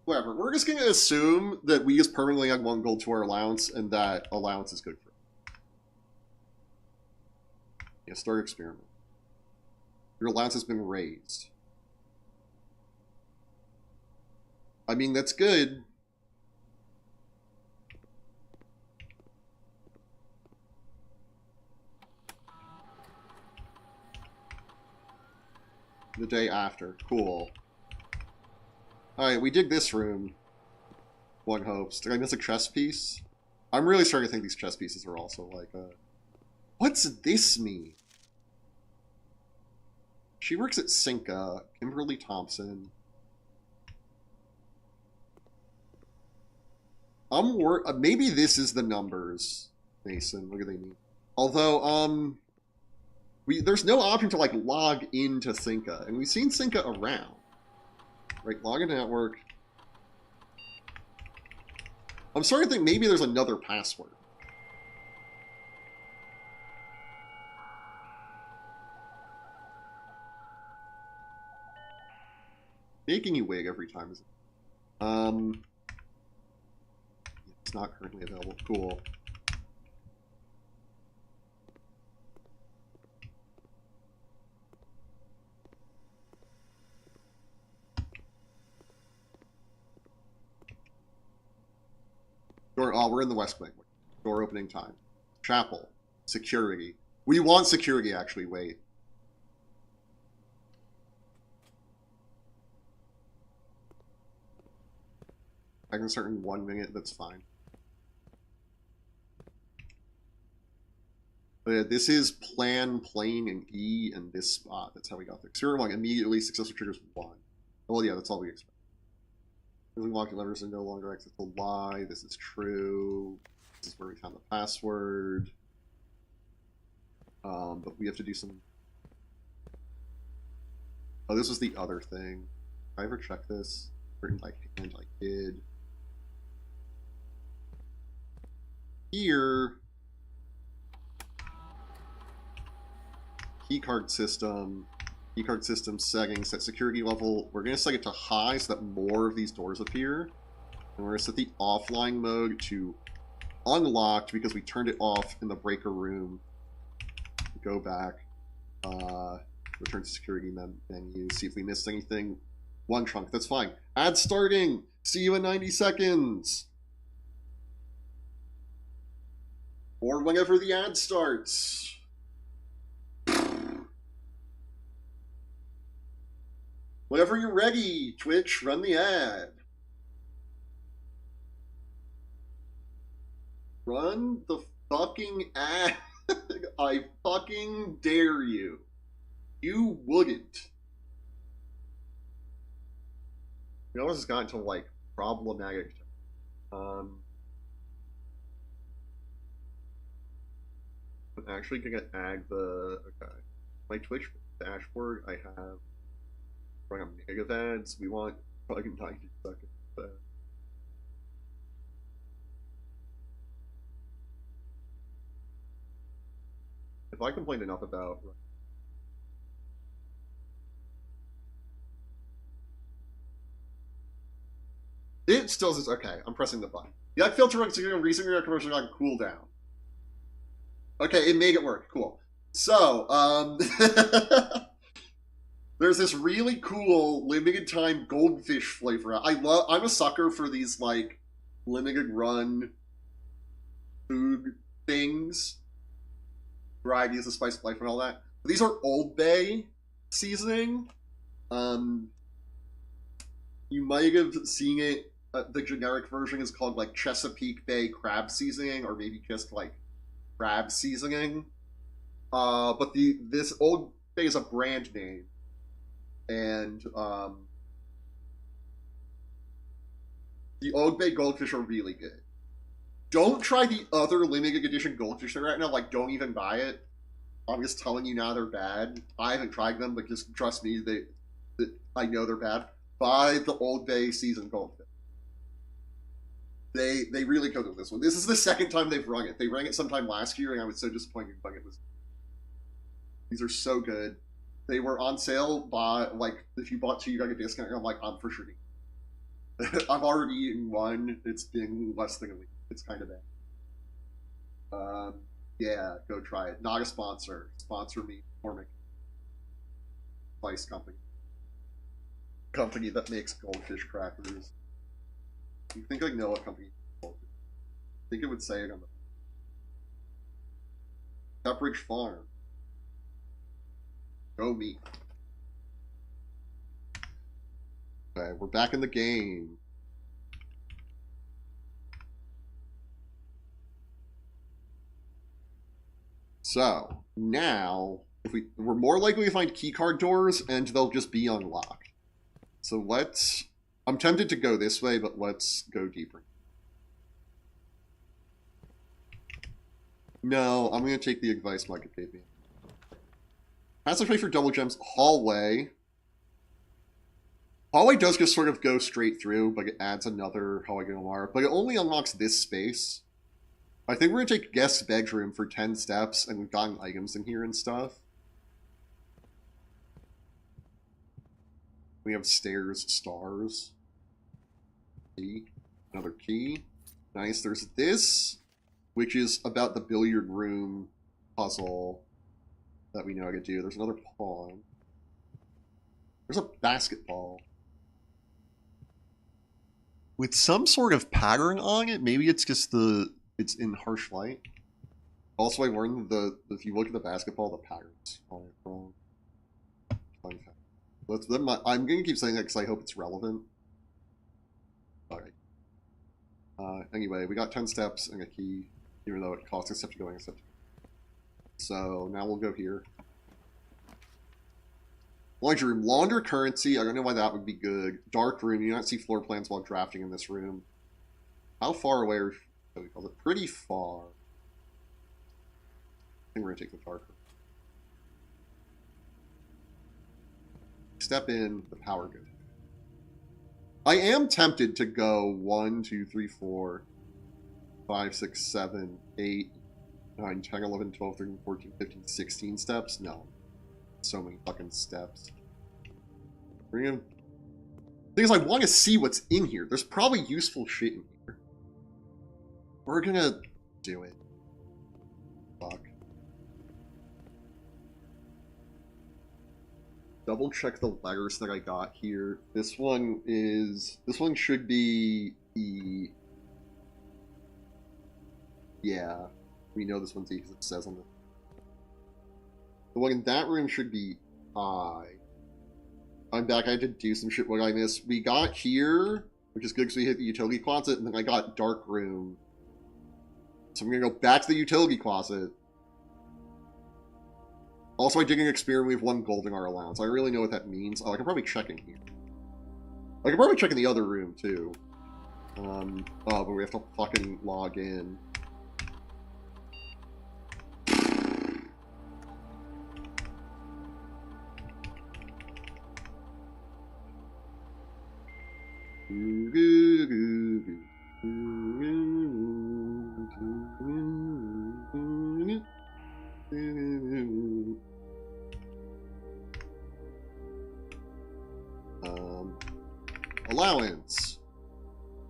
whatever. We're just going to assume that we just permanently add 1 gold to our allowance, and that allowance is good for it. Yeah, start experiment. Your allowance has been raised. I mean, that's good. The day after. Cool. Alright, we dig this room. One hopes. Did I miss a chess piece? I'm really starting to think these chess pieces are also like, what's this mean? She works at Cinca. Kimberly Thompson. Maybe this is the numbers, Mason. What do they mean? Although, there's no option to, like, log into Cinca, and we've seen Cinca around. Right, log into network. I'm starting to think maybe there's another password. Making you wig every time is it's not currently available. Cool. Door, oh, we're in the West Wing. Door opening time. Chapel. Security. We want security, actually. Wait. I can start in 1 minute. That's fine. But yeah, this is plan, plane, and E in this spot. That's how we got there. Experiment 1. Immediately successful triggers 1. Well, yeah, that's all we expect. Locking levers are no longer access to lie. This is true. This is where we found the password. But we have to do some... Oh, this was the other thing. Did I ever check this? Written by hand, I did. Here... Keycard system. Keycard system settings, set security level. We're going to set it to high so that more of these doors appear. And we're going to set the offline mode to unlocked because we turned it off in the breaker room. Go back. Return to security menu. See if we missed anything. 1 trunk. That's fine. Ad starting. See you in 90 seconds. Or whenever the ad starts. Whenever you're ready, Twitch, run the ad. Run the fucking ad. I fucking dare you. You wouldn't. You know, this has gotten to, like, problematic. I'm actually gonna add the... Okay. My Twitch dashboard, I have... Running on negative ads, we want fucking 90 seconds. If I complained enough about... It still says, okay, I'm pressing the button. The act filter runs on recent commercial on cooldown. Okay, it made it work. Cool. So, there's this really cool limited time goldfish flavor. I'm a sucker for these, like, limited run food things. Varieties of spice of life and all that. These are Old Bay seasoning. You might have seen it. The generic version is called, like, Chesapeake Bay crab seasoning, or maybe just, like, crab seasoning. But this Old Bay is a brand name. And the Old Bay goldfish are really good. Don't try the other limited edition goldfish right now. Like, don't even buy it. I'm just telling you now they're bad. I haven't tried them, but just trust me, I know they're bad. Buy the Old Bay seasoned goldfish. They really go to this one. This is the second time they've rung it. They rang it sometime last year, and I was so disappointed when it was. These are so good. They were on sale by, like, if you bought 2, you got a discount. I'm like, I'm for sure. I've already eaten one. It's been less than a week. It's kind of bad. Yeah, go try it. Not a sponsor. Sponsor me, McCormick Spice Company. Company that makes goldfish crackers. You think I know what company? I think it would say it on the Pepperidge Farm. Go me. Okay, we're back in the game. So now, if we're more likely to find keycard doors, and they'll just be unlocked. So let's. I'm tempted to go this way, but let's go deeper. No, I'm gonna take the advice Micah gave me. Passageway for double gems. Hallway. Hallway does just sort of go straight through, but it adds another hallway Gomar. But it only unlocks this space. I think we're gonna take guest bedroom for 10 steps, and we've gotten items in here and stuff. We have stairs, stars. Key. Another key. Nice. There's this, which is about the billiard room puzzle that we know how to do. There's another pawn. There's a basketball with some sort of pattern on it. Maybe it's just it's in harsh light. Also, I learned if you look at the basketball, the patterns on it wrong. Fun fact. I'm going to keep saying that because I hope it's relevant. Alright. Anyway, we got 10 steps and a key, even though it costs a step to go in a step. So now we'll go here. Laundry room. Launder currency. I don't know why that would be good. Dark room. You don't see floor plans while drafting in this room. How far away are we? Pretty far. I think we're going to take the dark room. Step in, the power goes. I am tempted to go 1, 2, 3, 4, 5, 6, 7, 8, 9, 10, 11, 12, 13, 14, 15, 16 steps. No. So many fucking steps. Bring in. Thing is, I want to see what's in here. There's probably useful shit in here. We're gonna do it. Fuck. Double check the letters that I got here. This one should be E. Yeah. We know this one's E because it says on the one in that room should be I. I'm back. I had to do some shit. What I missed. We got here, which is good because we hit the utility closet, and then I got dark room. So I'm going to go back to the utility closet. Also, I did an experiment with 1 gold in our allowance. I don't really know what that means. Oh, I can probably check in here. I can probably check in the other room, too. Oh, but we have to fucking log in. Allowance.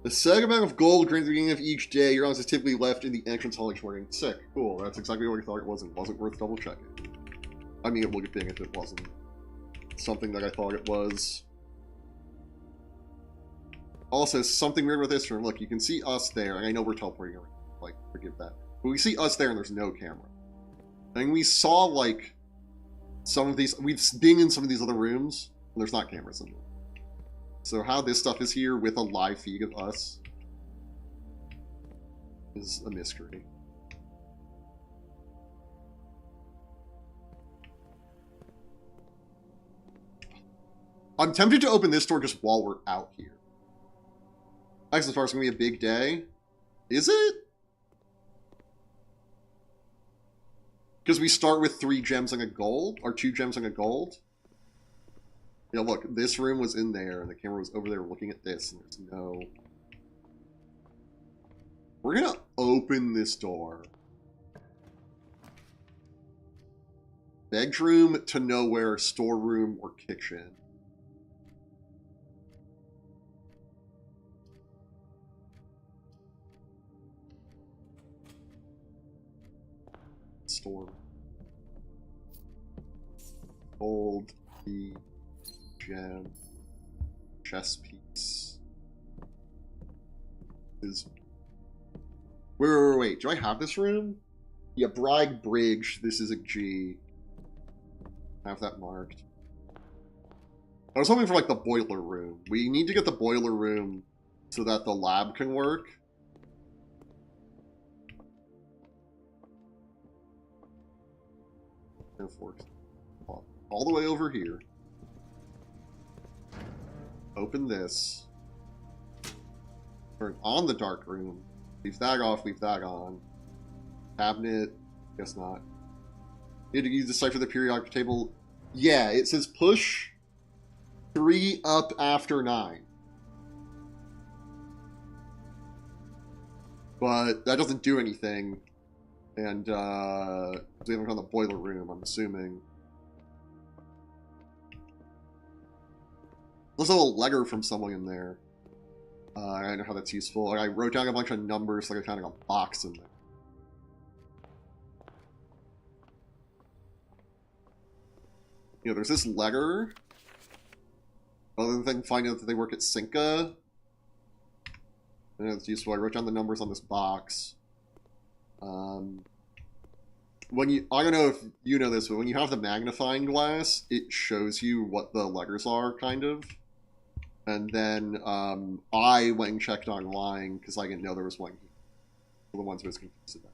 The set amount of gold during the beginning of each day your allowance is typically left in the entrance hall each morning. Sick. Cool. That's exactly what I thought it was. It wasn't worth double checking. I mean, it would have been if it wasn't something that I thought it was. Also, something weird with this room. Look, you can see us there, and I know we're teleporting around. Like, forgive that. But we see us there, and there's no camera. And we saw, like, some of these... We've been in some of these other rooms, and there's not cameras in them. So how this stuff is here with a live feed of us is a mystery. I'm tempted to open this door just while we're out here. Actually, as far as it's going to be a big day. Is it? Because we start with 3 gems and a gold? Or 2 gems and a gold? Yeah, look, this room was in there, and the camera was over there looking at this, and there's no... We're gonna open this door. Bedroom to nowhere, storeroom, or kitchen. storm. Gold, key, gem, chess piece. Is wait. Do I have this room? Yeah, Bragg Bridge. This is a G. I have that marked. I was hoping for like the boiler room. We need to get the boiler room so that the lab can work. No forks. All the way over here. Open this. Turn on the dark room. Leave that off, leave that on. Cabinet. Guess not. Need to decipher the periodic table. Yeah, it says push 3 up after 9. But that doesn't do anything. And, we haven't found the boiler room, I'm assuming. There's a little letter from someone in there. I don't know how that's useful. I wrote down a bunch of numbers like I found a box in there. You know, there's this letter. Other than finding out that they work at Cinca. And it's useful. I wrote down the numbers on this box. When you, I don't know if you know this, but when you have the magnifying glass, it shows you what the letters are, kind of. And then I went and checked online because I didn't know there was one. The ones I was confused about.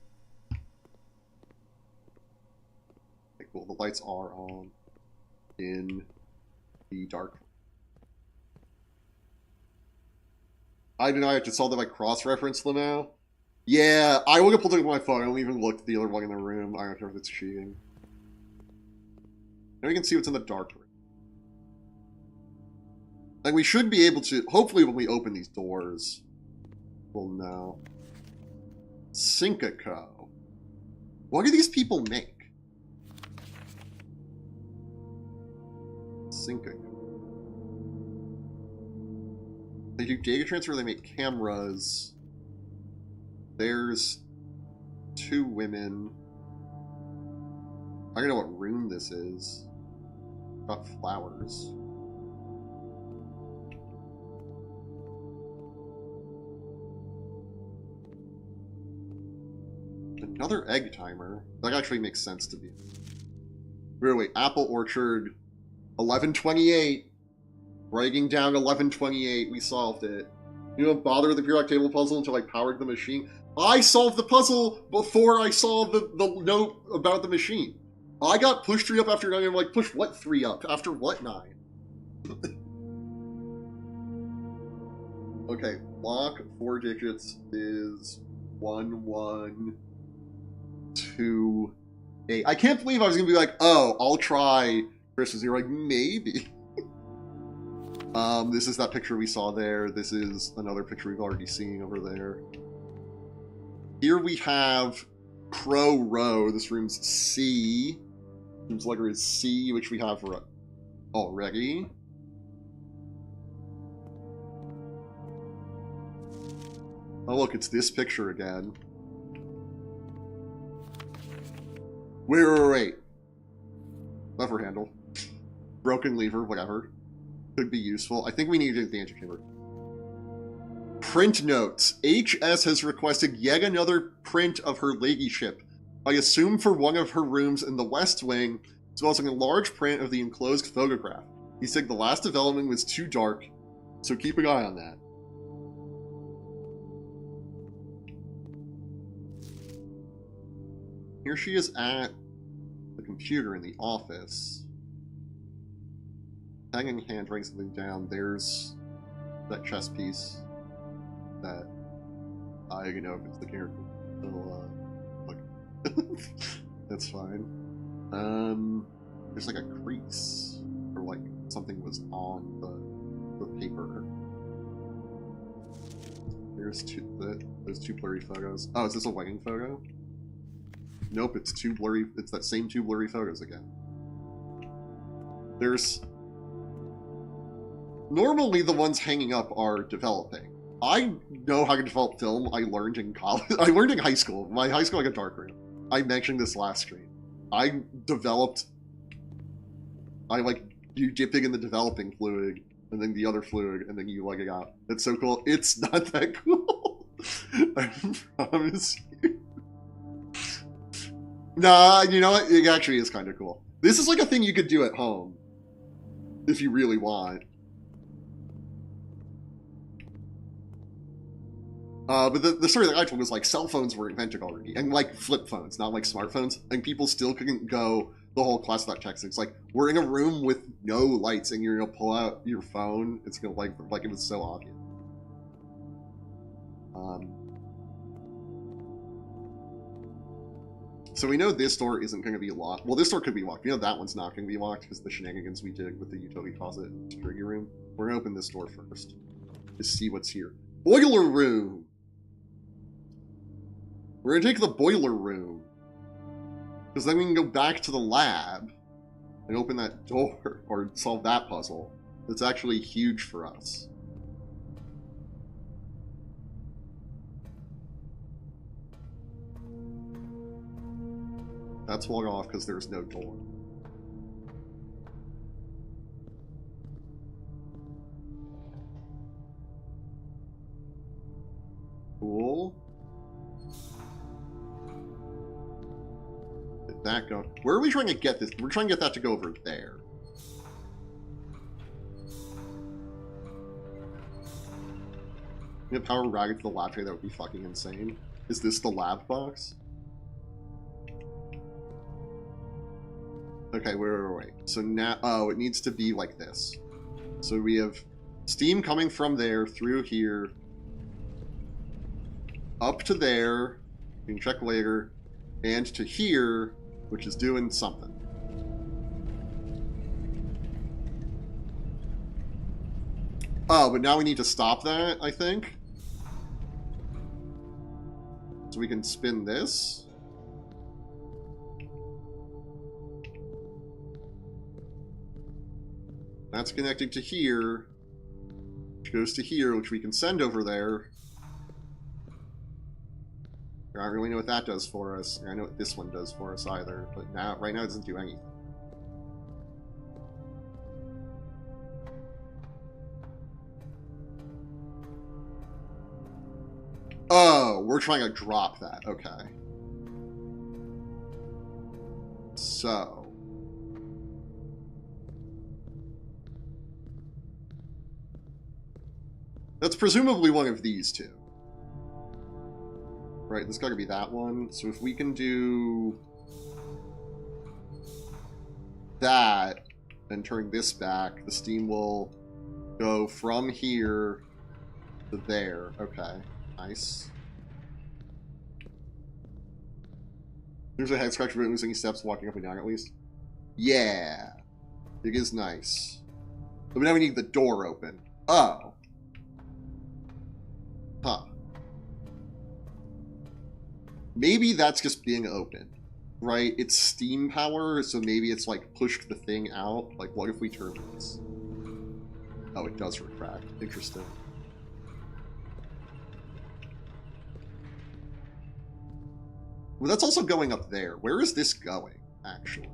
Okay, cool. The lights are on in the dark. I don't know. I just saw that I cross-referenced them now. Yeah, I would have pulled it with my phone. I don't even look at the other one in the room. I don't know if it's cheating. Now we can see what's in the dark room. Like, we should be able to, hopefully when we open these doors, we'll know. Cinca-Co. What do these people make? Cinca-Co. They do data transfer, they make cameras. There's 2 women. I don't know what room this is. Got flowers. Another egg timer. That actually makes sense to me. Wait, Apple Orchard. 1128. Writing down 1128. We solved it. You don't bother with the periodic table puzzle until I powered the machine. I solved the puzzle before I saw the note about the machine. I got push 3 up after 9. I'm like, push what 3 up? After what 9? Okay, lock 4 digits is 1128. I can't believe I was gonna be like, oh, I'll try Christmas. You're like, maybe. This is that picture we saw there. This is another picture we've already seen over there. Here we have Crow Row. This room's C. Room's letter is C, which we have already. Oh, look, it's this picture again. Wait. Lever handle. Broken lever, whatever. Could be useful. I think we need to do the antechamber. Print notes. HS has requested yet another print of her ladyship. I assume for one of her rooms in the West Wing, as well as a large print of the enclosed photograph. He said the last development was too dark, so keep an eye on that. Here she is at the computer in the office. Hanging hand, writing something down. There's that chess piece that I don't know if it's the character. So, look. That's fine. There's like a crease, or like something was on the paper. There's those 2 blurry photos. Oh, is this a wedding photo? Nope, it's 2 blurry. It's that same 2 blurry photos again. There's. Normally, the ones hanging up are developing. I know how to develop film. I learned in college. I learned in high school. My high school had a dark room. I mentioned this last stream. I like you dipping in the developing fluid, and then the other fluid, and then you like it out. It's so cool. It's not that cool. I promise you. Nah, you know what? It actually is kind of cool. This is like a thing you could do at home. If you really want. But the story that I told was like cell phones were invented already. And like flip phones, not like smartphones. And people still couldn't go the whole class without texting. It's like, we're in a room with no lights and you're going to pull out your phone. It's going to like it was so obvious. So we know this door isn't going to be locked. Well, this door could be locked. We know that one's not going to be locked because the shenanigans we did with the utility closet and security room. We're going to open this door first to see what's here. Boiler room! We're going to take the boiler room. Because then we can go back to the lab and open that door or solve that puzzle. That's actually huge for us. That's walled off because there's no door. Cool. Did that go? Where are we trying to get this? We're trying to get that to go over there. You know, power ragged to the lab tray, that would be fucking insane. Is this the lab box? Okay, wait. So now, oh, it needs to be like this. So we have steam coming from there, through here, up to there, you can check later, and to here, which is doing something. Oh, but now we need to stop that, I think. So we can spin this. That's connected to here, which goes to here, which we can send over there. I don't really know what that does for us. I know what this one does for us either, but now, right now it doesn't do anything. Oh, we're trying to drop that. Okay. So... that's presumably one of these two. Right, this gotta be that one. So if we can do that and turn this back, the steam will go from here to there. Okay, nice. There's a head scratch, but losing steps walking up and down at least. Yeah, it is nice. But now we need the door open. Oh. Huh. Maybe that's just being open, right? It's steam power, so maybe it's like pushed the thing out. Like, what if we turn this? Oh, it does retract. Interesting. Well, that's also going up there. Where is this going, actually?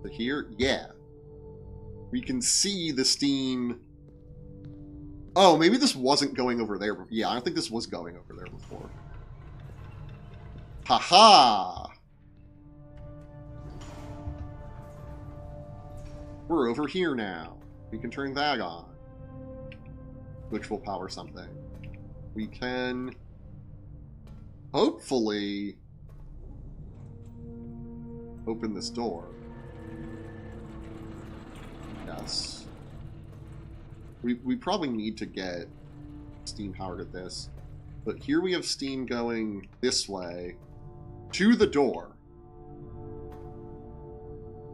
So here? Yeah. We can see the steam... oh, maybe this wasn't going over there. Yeah, I don't think this was going over there before. Haha! We're over here now. We can turn that on, which will power something. We can... hopefully... open this door. Yes. We probably need to get steam powered at this. But here we have steam going this way to the door.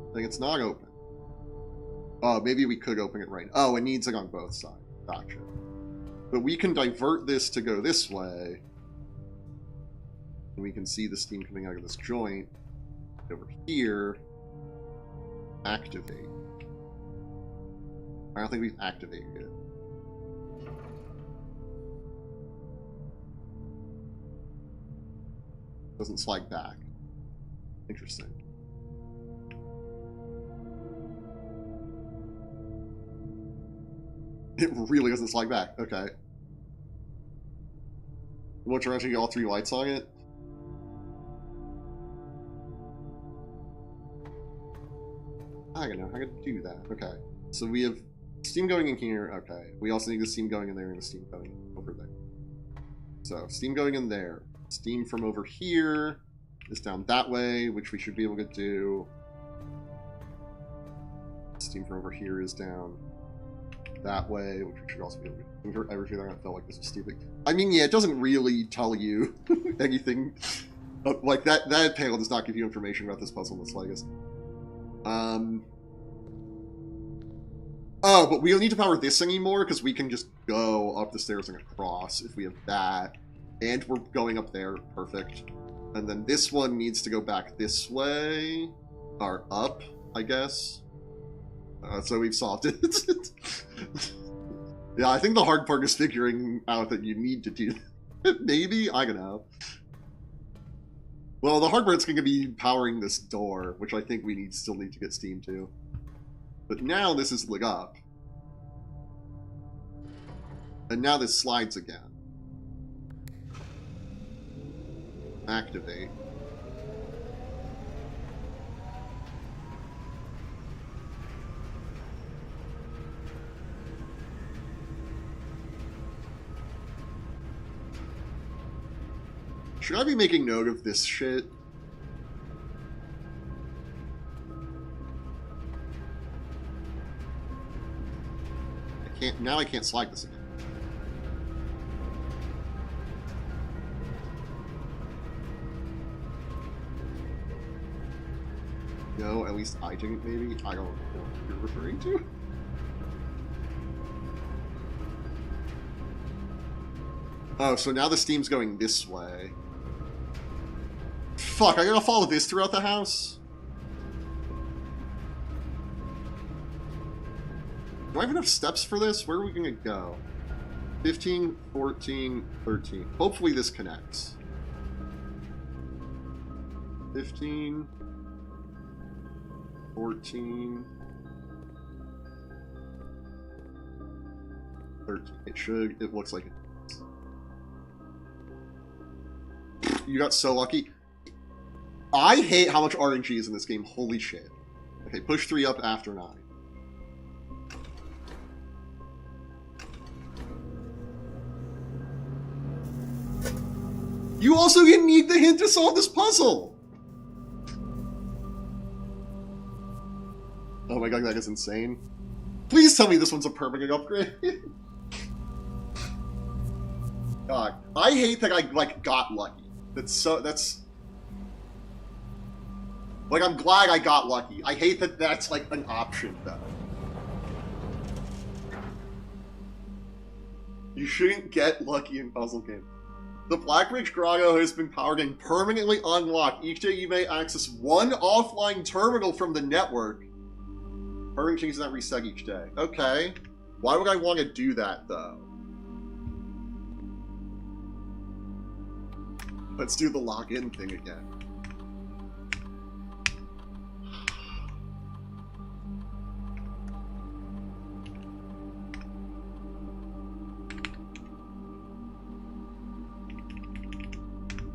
I think it's not open. Oh, maybe we could open it right now. Oh, it needs it on both sides. Gotcha. But we can divert this to go this way. And we can see the steam coming out of this joint. Over here. Activate. I don't think we've activated it. Doesn't slide back. Interesting. It really doesn't slide back. Okay. What direction get all three lights on it? I don't know. How to do that? Okay. So we have steam going in here. Okay. We also need the steam going in there and the steam going over there. So steam going in there. Steam from over here is down that way, which we should be able to do. Steam from over here is down that way, which we should also be able to do. Every time I felt like this was stupid. I mean, yeah, it doesn't really tell you anything. Like, that panel does not give you information about this puzzle in the slightest. Oh, but we don't need to power this anymore, because we can just go up the stairs and across if we have that. And we're going up there. Perfect. And then this one needs to go back this way. Or up, I guess. So we've solved it. Yeah, I think the hard part is figuring out that you need to do that. Maybe? I don't know. Well, the hard part's going to be powering this door, which I think we still need to get steam to. But now this is lit up. And now this slides again. Activate. Should I be making note of this shit? Now I can't slide this again. No, at least I didn't, maybe? I don't know what you're referring to. Oh, so now the steam's going this way. Fuck, I gotta follow this throughout the house? Do I have enough steps for this? Where are we gonna go? 15, 14, 13. Hopefully this connects. 15... 14... 13. It should. It looks like it. You got so lucky. I hate how much RNG is in this game. Holy shit. Okay, push 3 up after 9. You also didn't need the hint to solve this puzzle! Oh my god, that is insane. Please tell me this one's a permanent upgrade. God, I hate that I, like, got lucky. That's... Like, I'm glad I got lucky. I hate that that's, like, an option, though. You shouldn't get lucky in puzzle games. The Blackbridge Grotto has been powered and permanently unlocked. Each day you may access one offline terminal from the network. Permanent changes that reset each day. Okay. Why would I want to do that, though? Let's do the login thing again.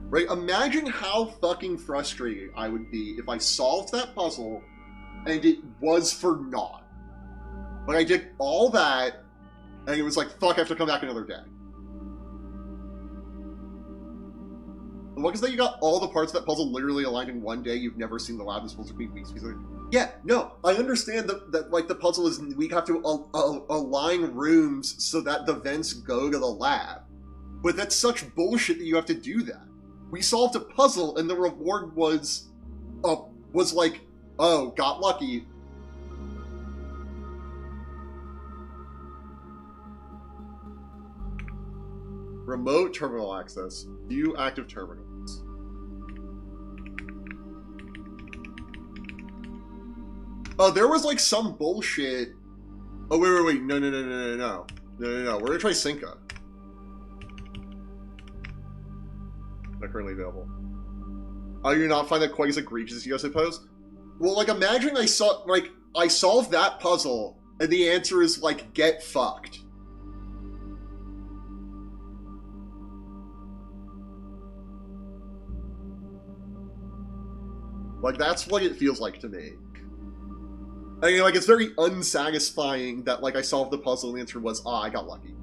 Right, imagine how fucking frustrating I would be if I solved that puzzle and it was for naught. Like, I did all that, and it was like, fuck, I have to come back another day. And what is that you got all the parts of that puzzle literally aligned in one day? You've never seen the lab is supposed to be weeks. Yeah, no, I understand that like, the puzzle is, we have to align rooms so that the vents go to the lab. But that's such bullshit that you have to do that. We solved a puzzle, and the reward was like, oh, got lucky. Remote terminal access. View active terminals. Oh, there was like some bullshit. Oh, wait. No. We're gonna try Synca. Not currently available. Oh, you not find that quite as egregious as you guys suppose? Well, like, imagine I solved that puzzle, and the answer is, like, get fucked. Like, that's what it feels like to me. I mean, like, it's very unsatisfying that, like, I solved the puzzle and the answer was, I got lucky.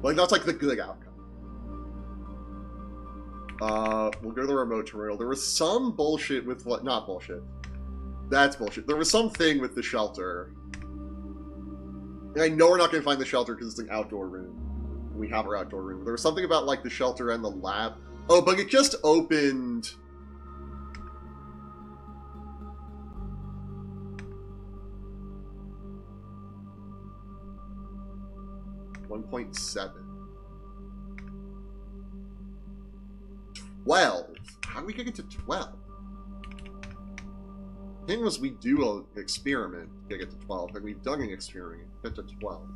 Like, that's, like, the good outcome. We'll go to the remote terminal. There was some bullshit with what... Not bullshit. That's bullshit. There was something with the shelter. And I know we're not going to find the shelter because it's an outdoor room. We have our outdoor room. There was something about, like, the shelter and the lab. Oh, but it just opened... 1.7. 12? How do we get to 12? The thing was, we do an experiment to get to 12, and we've done an experiment to get to 12.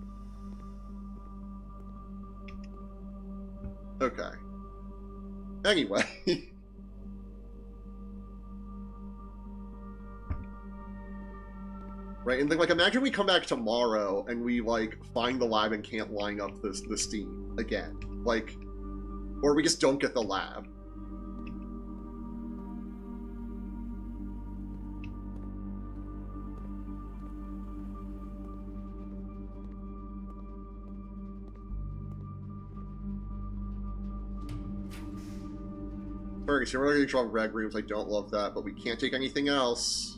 Okay. Anyway. Right, and then, like, imagine we come back tomorrow and we, like, find the lab and can't line up the steam again. Like, or we just don't get the lab. Fergus, you're really going to draw reg rooms. I don't love that, but we can't take anything else.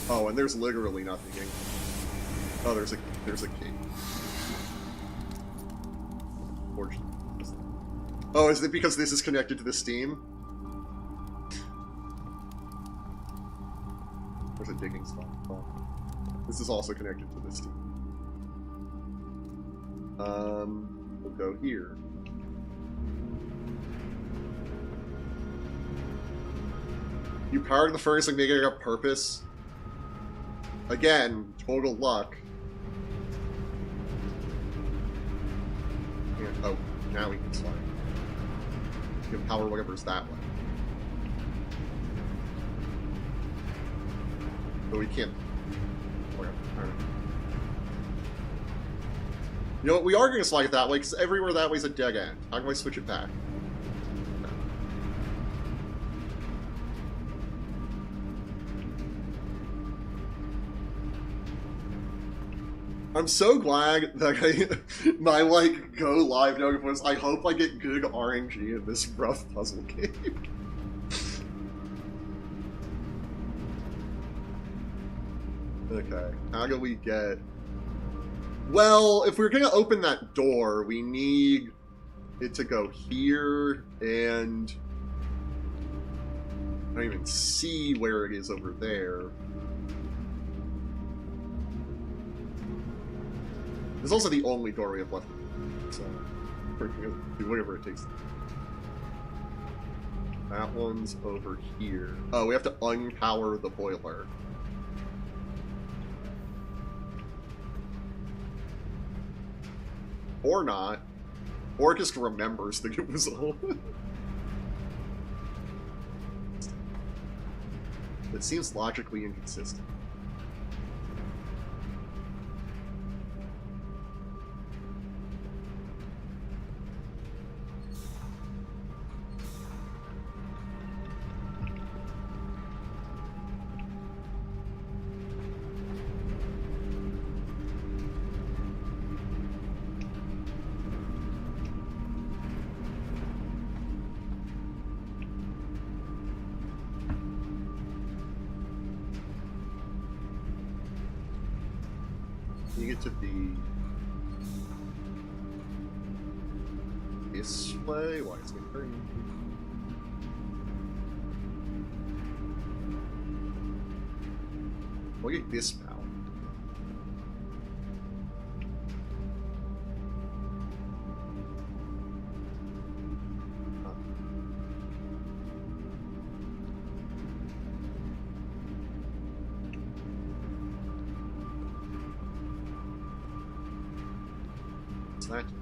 Oh, and there's literally nothing. Oh, there's a key. Oh, is it because this is connected to the steam? There's a digging spot. Oh. This is also connected to the steam. We'll go here. You powered the furnace and making it on purpose. Again, total luck. And, oh, now we can slide. We can power whatever's that way. But we can't. Whatever. Alright. You know what? We are going to slide it that way, because everywhere that way is a dead end. How can I switch it back? I'm so glad that my, like, go live note was, I hope I get good RNG in this rough puzzle game. Okay, how do we get... Well, if we're gonna open that door, we need it to go here, and... I don't even see where it is over there. It's also the only door we have left, so we're gonna do whatever it takes. That one's over here. Oh, we have to unpower the boiler. Or not. Or it just remembers that it was on. It seems logically inconsistent. You get to be this way. Why is it green? Look at this power. What's that?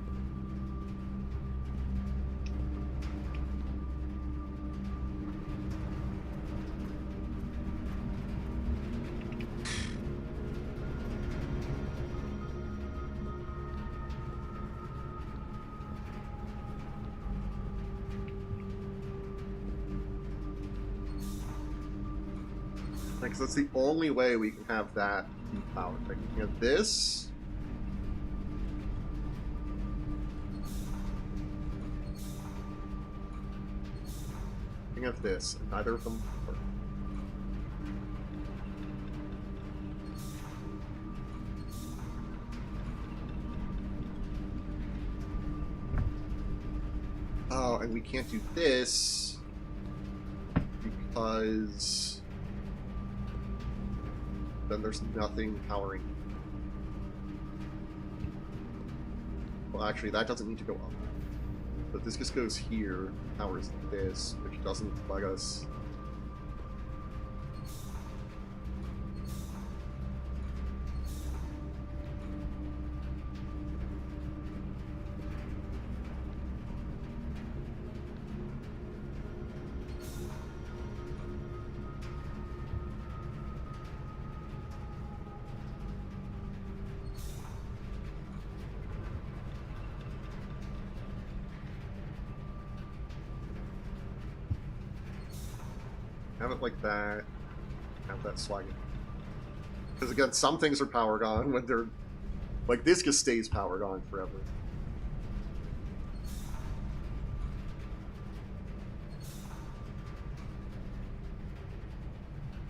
Because that's the only way we can have that be powered. Like, we can have this. We can have this, and neither of them work. Oh, and we can't do this because then there's nothing powering. Well, actually, that doesn't need to go up. But this just goes here, powers this, which doesn't let us. Have it like that. Have that slide. Because again, some things are powered on when they're like this just stays powered on forever.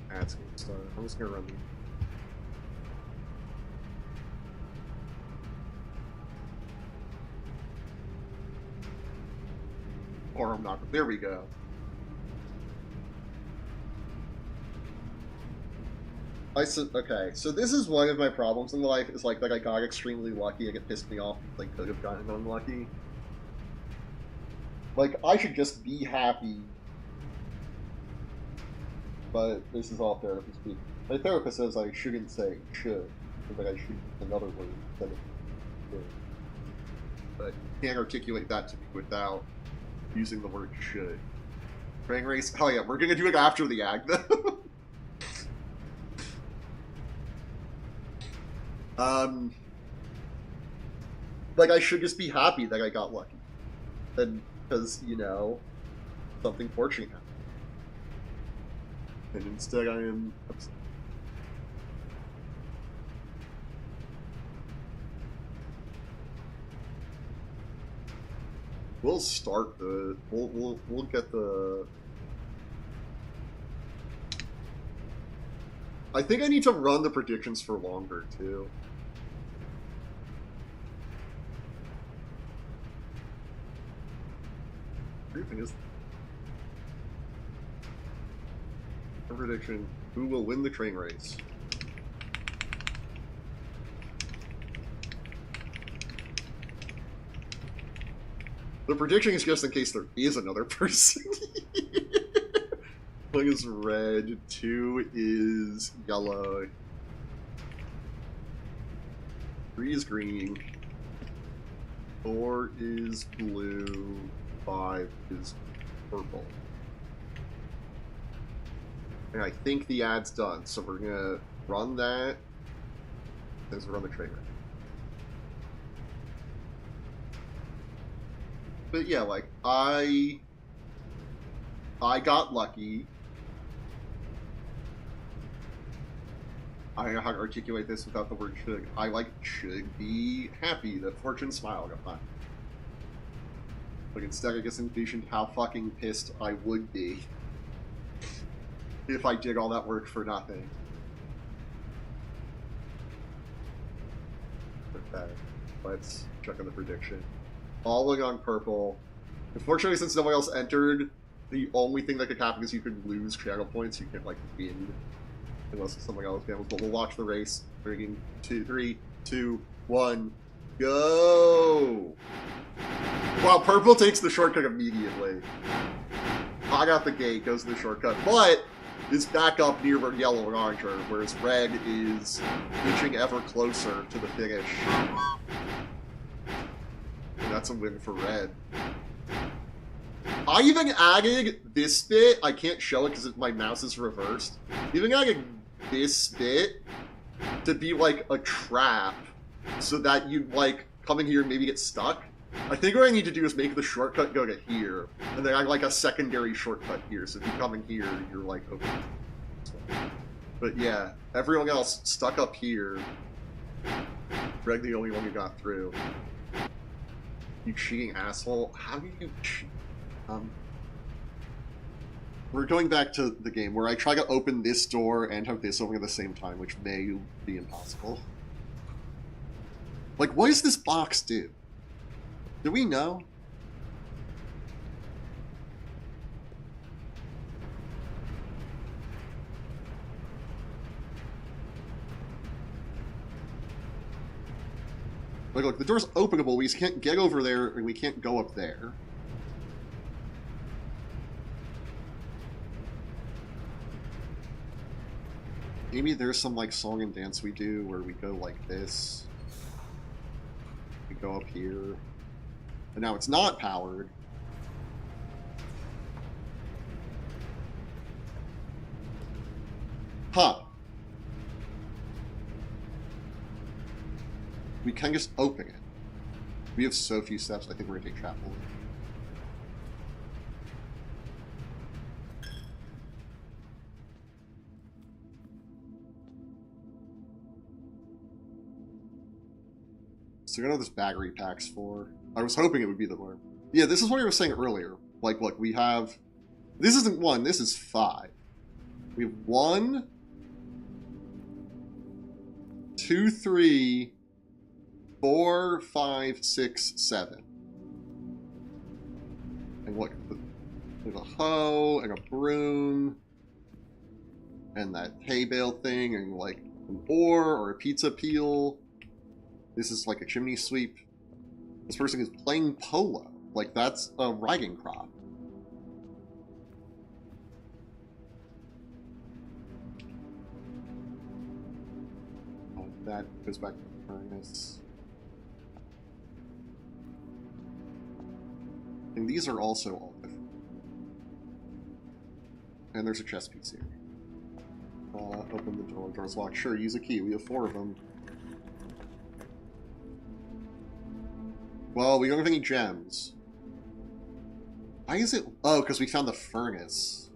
That's gonna start. I'm just gonna run these. Or I'm not. There we go. Okay, so this is one of my problems in life, is like that I got extremely lucky, and it pissed me off, like, could have gotten unlucky. Like, I should just be happy. But this is all therapy speak. My therapist says I shouldn't say should, but that I should use another word instead of should. But I can't articulate that to me without using the word should. Train race? Oh yeah, we're gonna do it after the ag, though. Like, I should just be happy that I got lucky. And, because, you know, something fortunate happened. And instead I am upset. We'll start the... We'll get the... I think I need to run the predictions for longer, too. Everything is... A prediction. Who will win the train race? The prediction is just in case there is another person. 1 is red, 2 is yellow, 3 is green, 4 is blue, 5 is purple. And I think the ad's done, so we're gonna run that, then run the trainer. But yeah, like, I got lucky. I don't know how to articulate this without the word should. I, like, should be happy that Fortune smiled at mine. Like, instead I guess envisioned how fucking pissed I would be if I did all that work for nothing. Okay, let's check on the prediction. All in on purple. Unfortunately, since nobody else entered, the only thing that could happen is you could lose channel points. You can't, like, win unless something else gambles. But we'll watch the race. 3, 2, 1, go! Wow, purple takes the shortcut immediately. Hot out the gate, goes to the shortcut, but is back up near where yellow and orange are, whereas red is inching ever closer to the finish. That's a win for red. I even added this bit. I can't show it because my mouse is reversed. Even added this bit to be like a trap so that you like come in here and maybe get stuck. I think what I need to do is make the shortcut go to here, and then I like a secondary shortcut here, so if you come in here, you're like, okay. But yeah, everyone else stuck up here. Greg, the only one who got through. You cheating asshole. How do you cheat? We're going back to the game where I try to open this door and have this open at the same time, which may be impossible. Like, what does this box do? Do we know? Like, look, the door's openable, we just can't get over there, and we can't go up there. Maybe there's some, like, song and dance we do where we go like this. We go up here. And now it's not powered. Huh. We can just open it. We have so few steps, I think we're gonna take chapel. So you know what this battery pack's for? I was hoping it would be the one. Yeah, this is what I was saying earlier. Like, look, we have... This isn't 1, this is 5. We have 1, 2, 3, 4, 5, 6, 7. And look, there's a hoe, and a broom, and that hay bale thing, and like an oar or a pizza peel. This is like a chimney sweep. This person is playing polo. Like, that's a riding crop. Oh, that goes back to the furnace. And these are also all different. And there's a chess piece here. Open the door. Door's locked. Sure, use a key. We have 4 of them. Well, we don't have any gems. Why is it... Oh, because we found the furnace.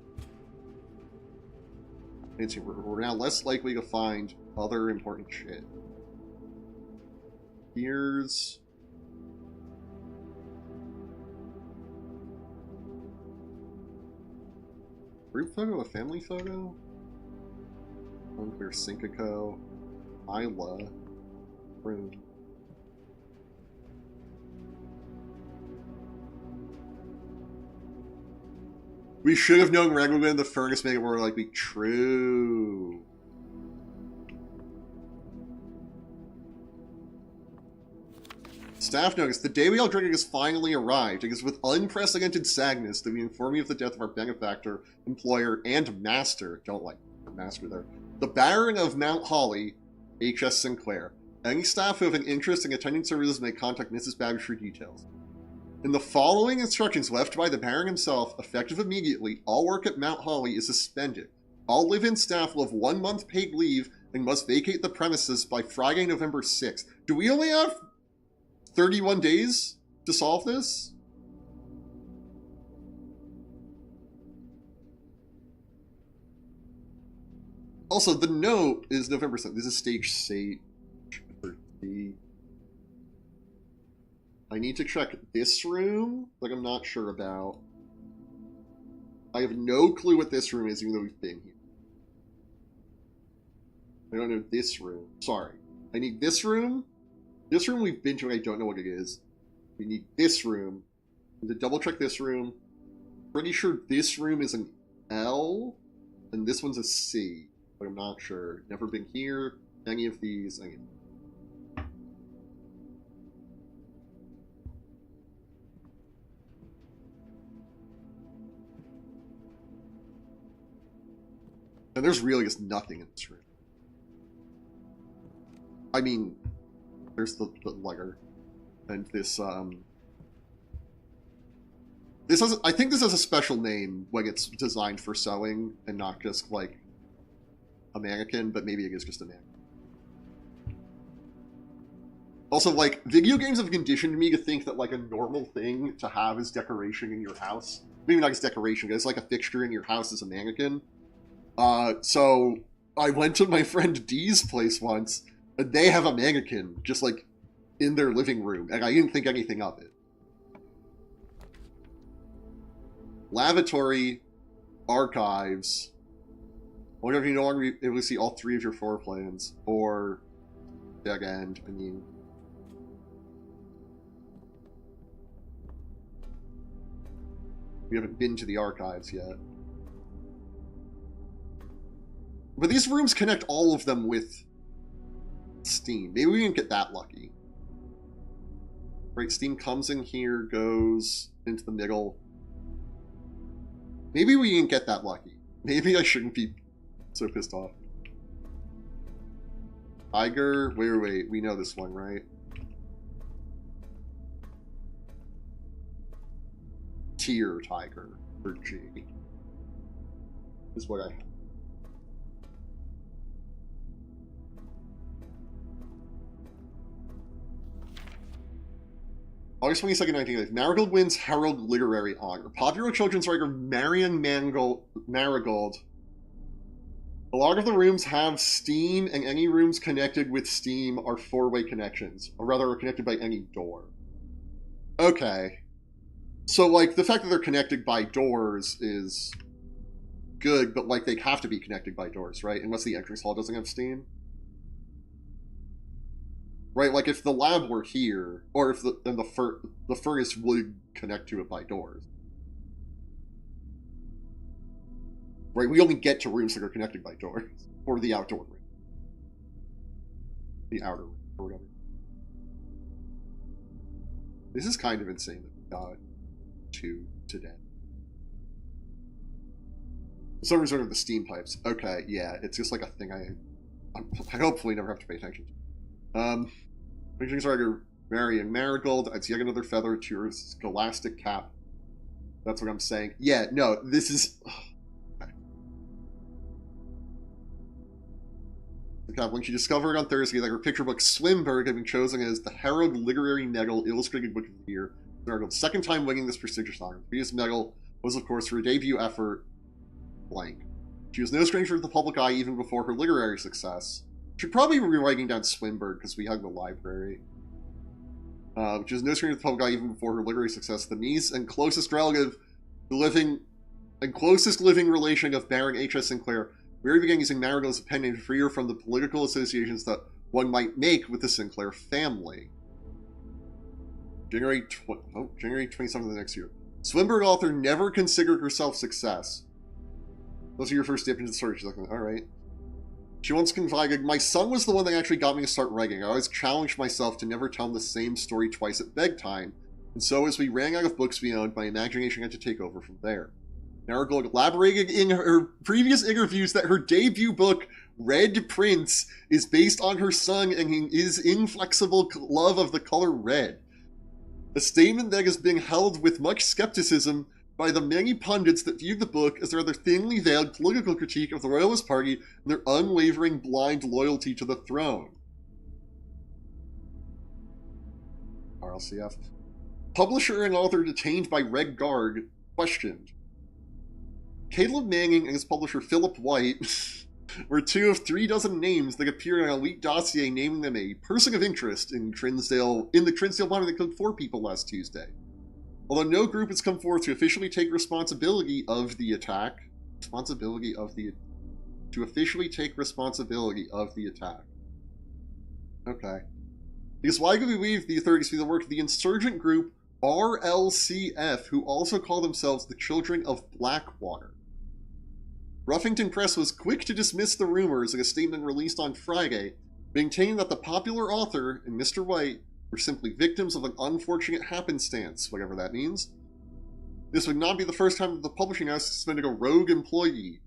We're now less likely to find other important shit. Here's... Group photo? A family photo? Unclear Syncaco. Isla. Room. We should have known Reg would win the furnace, make it more likely true. Staff notice, the day we all drinking has finally arrived. It is with unprecedented sadness that we inform you of the death of our benefactor, employer, and master. Don't like master there. The Baron of Mount Holly, H.S. Sinclair. Any staff who have an interest in attending services may contact Mrs. Babbage for details. In the following instructions left by the Baron himself, effective immediately, all work at Mount Holly is suspended. All live-in staff will have 1 month paid leave and must vacate the premises by Friday, November 6th. Do we only have 31 days to solve this? Also, the note is November 7th. This is stage 8. I need to check this room, like I'm not sure about. I have no clue what this room is, even though we've been here. I don't know this room. Sorry. I need this room. This room we've been to, and I don't know what it is. We need this room. I need to double check this room. Pretty sure this room is an L, and this one's a C, but I'm not sure. Never been here. Any of these. And there's really just nothing in this room. I mean, there's the letter and this This has, I think this has a special name when it's designed for sewing and not just, like, a mannequin, but maybe it is just a mannequin. Also, like, video games have conditioned me to think that, like, a normal thing to have as decoration in your house, maybe not as decoration, but it's like a fixture in your house as a mannequin. So I went to my friend Dee's place once, and they have a mannequin just, like, in their living room, and I didn't think anything of it. Lavatory, archives. I wonder if you no longer able to see all 3 of your floor plans, or dead end. I mean, we haven't been to the archives yet. But these rooms connect all of them with Steam. Maybe we didn't get that lucky. Right, Steam comes in here, goes into the middle. Maybe we didn't get that lucky. Maybe I shouldn't be so pissed off. Tiger, wait, we know this one, right? Tier Tiger, or G. Is what I have. August 22nd, 1980. Marigold wins Herald Literary Honor. Popular children's writer Marion Marigold. A lot of the rooms have Steam, and any rooms connected with Steam are 4-way connections, or rather are connected by any door. Okay. So, like, the fact that they're connected by doors is good, but, like, they have to be connected by doors, right? Unless the entrance hall doesn't have Steam. Right, like if the lab were here, or if the furnace would connect to it by doors. Right, we only get to rooms that are connected by doors, or the outdoor room, the outer room, or whatever. This is kind of insane that we got 2 today. Some resort of the steam pipes. Okay, yeah, it's just like a thing I hopefully never have to pay attention to. Paintings writer Marion Marigold adds yet another feather to your scholastic cap. That's what I'm saying. Yeah, no, this is... The cap, when she discovered on Thursday that her picture book Swinburne had been chosen as the Herald Literary Medal Illustrated Book of the Year, Marigold's second time winning this prestigious honor. The previous medal was, of course, her debut effort, blank. She was no stranger to the public eye even before her literary success. Should probably be writing down Swinburne because we have the library. Which is no stranger to the public eye even before her literary success. The niece and closest relative, closest living relation of Baron H.S. Sinclair, Mary began using Marigold's pen name to free her from the political associations that one might make with the Sinclair family. January 27th of the next year. Swinburne author never considered herself success. Those are your first dip into the story. She's like, alright. She once confided, my son was the one that actually got me to start writing. I always challenged myself to never tell the same story twice at bedtime, and so as we ran out of books we owned, my imagination had to take over from there. Marigold elaborated in her previous interviews that her debut book, Red Prince, is based on her son and his inflexible love of the color red. A statement that is being held with much skepticism by the many pundits that viewed the book as a rather thinly veiled political critique of the Royalist Party and their unwavering blind loyalty to the throne. RLCF. Publisher and author detained by Red Guard, questioned. Caleb Manning and his publisher Philip White were 2 of 3 dozen names that appeared in an elite dossier naming them a person of interest in the Trinsdale bombing that killed 4 people last Tuesday. Although no group has come forth to officially take responsibility of the attack. Okay. Because why could we believe the authorities through the work of the insurgent group RLCF, who also call themselves the Children of Blackwater? Ruffington Press was quick to dismiss the rumors in a statement released on Friday, maintaining that the popular author and Mr. White were simply victims of an unfortunate happenstance, whatever that means. This would not be the first time that the publishing house suspended a rogue employee.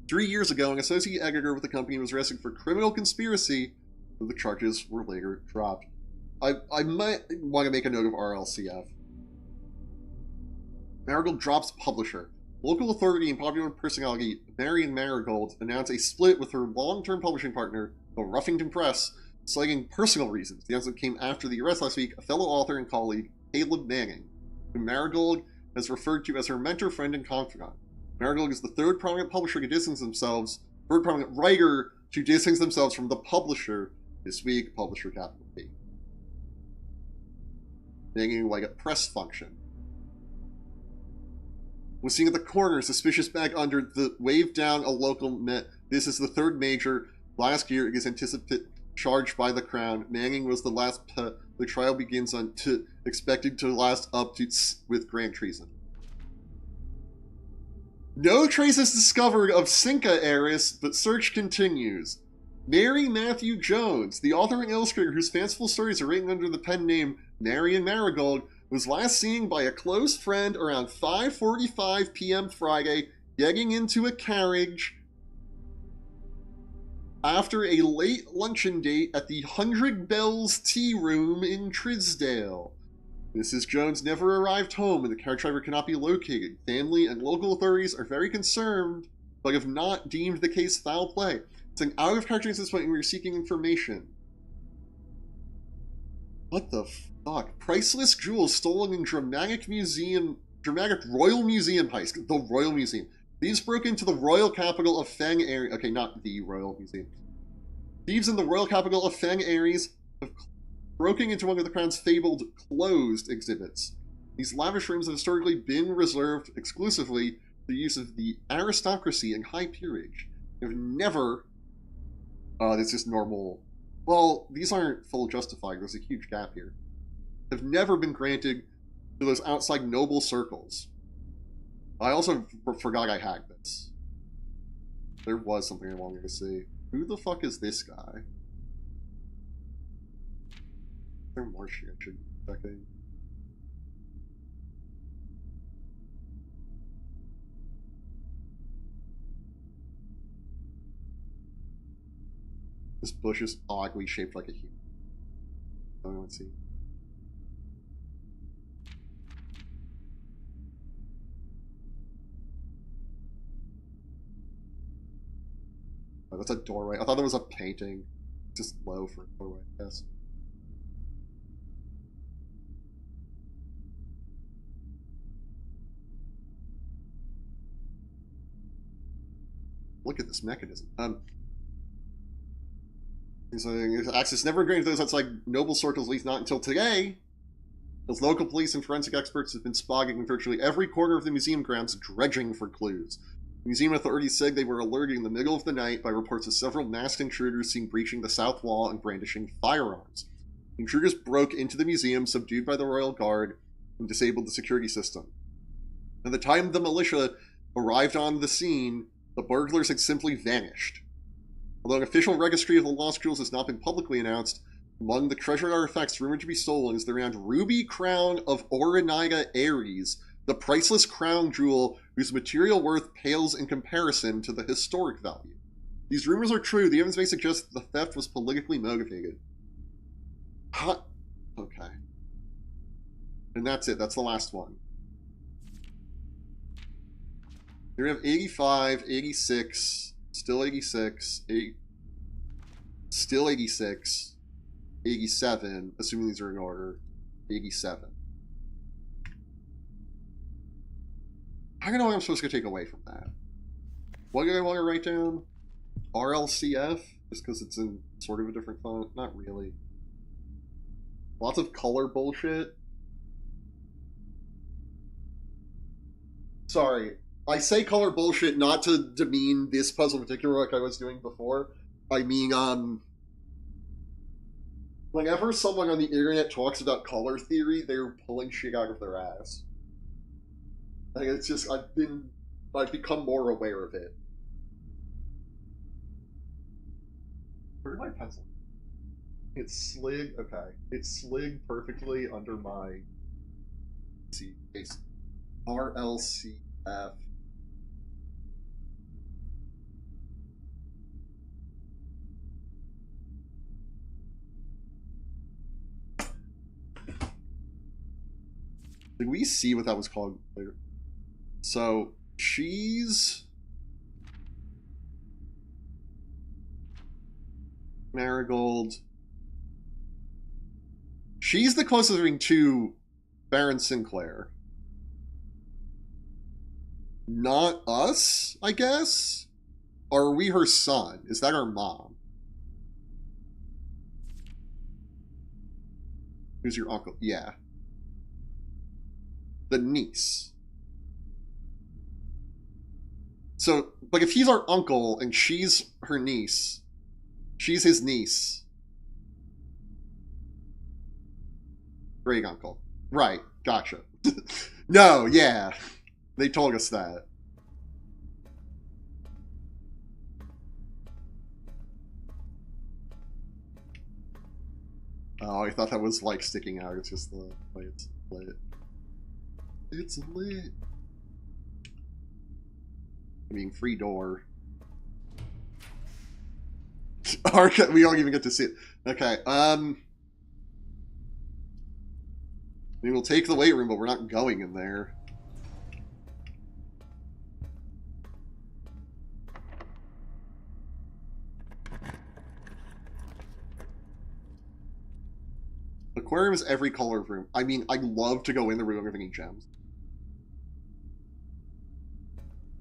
3 years ago, an associate editor with the company was arrested for criminal conspiracy, though the charges were later dropped. I might want to make a note of RLCF. Marigold drops publisher. Local authority and popular personality Marion Marigold announced a split with her long-term publishing partner, the Ruffington Press, citing personal reasons. The announcement came after the arrest last week of fellow author and colleague Caleb Manning, who Marigold has referred to as her mentor, friend, and confidant. Marigold is the third prominent publisher to distance themselves, third prominent writer to distance themselves from the publisher this week, publisher capital P. Making like a press function. Was seen at the corner, suspicious bag under the waved down a local net. This is the third major. Last year, it is anticipated charged by the Crown. Manning was the last. The trial begins on expected to last up to with grand treason. No traces discovered of Cinca heiress, but search continues. Mary Matthew Jones, the author and illustrator whose fanciful stories are written under the pen name Marion Marigold, was last seen by a close friend around 5:45 p.m. Friday, getting into a carriage after a late luncheon date at the 100 Bells Tea Room in Trisdale. Mrs. Jones never arrived home and the carriage driver cannot be located. Family and local authorities are very concerned, but have not deemed the case foul play. It's an out-of-character at this point and we're seeking information. What the fuck? Priceless jewels stolen in dramatic Royal Museum heist. The Royal Museum. Thieves broke into the royal capital of Feng Aries. Okay, not the Royal Museum. Thieves in the royal capital of Feng Aries have broken into one of the Crown's fabled closed exhibits. These lavish rooms have historically been reserved exclusively for the use of the aristocracy and high peerage. They have never... it's just normal... Well, these aren't full justified. There's a huge gap here. Have never been granted to those outside noble circles. I also forgot I hacked this. There was something I wanted to see. Who the fuck is this guy? Is there more shit I should be checking? This bush is oddly shaped like a human. Let's see. Oh, that's a doorway. I thought that was a painting. Just low for a doorway, I guess. Look at this mechanism. Access never granted those outside noble circles, at least not until today. As local police and forensic experts have been spotting in virtually every corner of the museum grounds, dredging for clues. Museum authorities said they were alerted in the middle of the night by reports of several masked intruders seen breaching the south wall and brandishing firearms. Intruders broke into the museum, subdued by the Royal Guard, and disabled the security system. By the time the militia arrived on the scene, the burglars had simply vanished. Although an official registry of the lost jewels has not been publicly announced, among the treasured artifacts rumored to be stolen is the round ruby crown of Oronida Aries, the priceless crown jewel whose material worth pales in comparison to the historic value. These rumors are true. The evidence may suggest that the theft was politically motivated. Huh. Okay. And that's it. That's the last one. Here we have 85, 86, still 86, still 86, 87, assuming these are in order, 87. I don't know what I'm supposed to take away from that. What do I want to write down? RLCF? Just because it's in sort of a different font? Not really. Lots of color bullshit. Sorry. I say color bullshit not to demean this puzzle in particular like I was doing before. I mean, whenever someone on the internet talks about color theory, they're pulling shit out of their ass. Like, it's just, I've become more aware of it. Where's my pencil? It's slid, okay. It's slid perfectly under my, let's see, it's RLCF. Did we see what that was called later? So, she's... Marigold. She's the closest ring to Baron Sinclair. Not us, I guess? Or are we her son? Is that our mom? Who's your uncle? Yeah. The niece. So, but if he's our uncle and she's her niece, she's his niece. Great uncle. Right, gotcha. No, yeah. They told us that. Oh, I thought that was like sticking out. It's just the way it's lit. It's lit. I mean, free door. We don't even get to see it. Okay, I mean, we'll take the weight room, but we're not going in there. Aquarium is every color of room. I mean, I'd love to go in the room with any gems.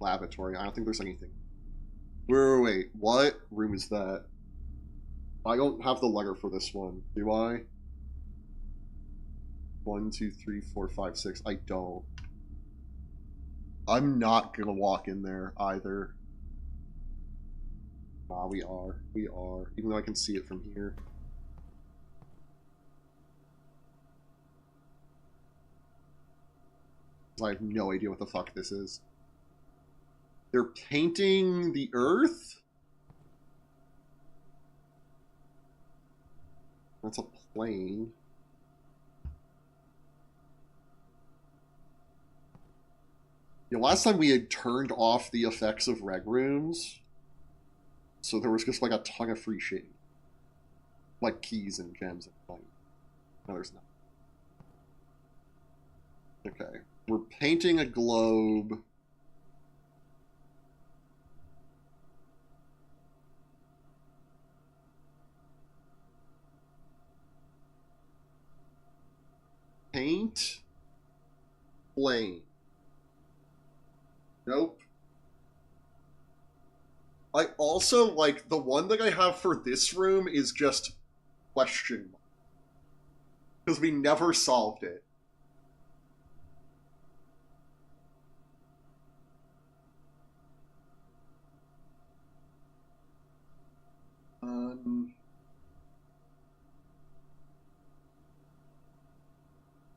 Lavatory. I don't think there's anything. Wait. What room is that? I don't have the letter for this one. Do I? 1, 2, 3, 4, 5, 6. I don't. I'm not gonna walk in there either. Ah, we are. We are. Even though I can see it from here. I have no idea what the fuck this is. They're painting the earth? That's a plane. Yeah, last time we had turned off the effects of reg rooms, so there was just like a ton of free shit. Like keys and gems and money. No, there's not. Okay. We're painting a globe. Paint. Plane. Nope. I also, like, the one that I have for this room is just question mark. Because we never solved it.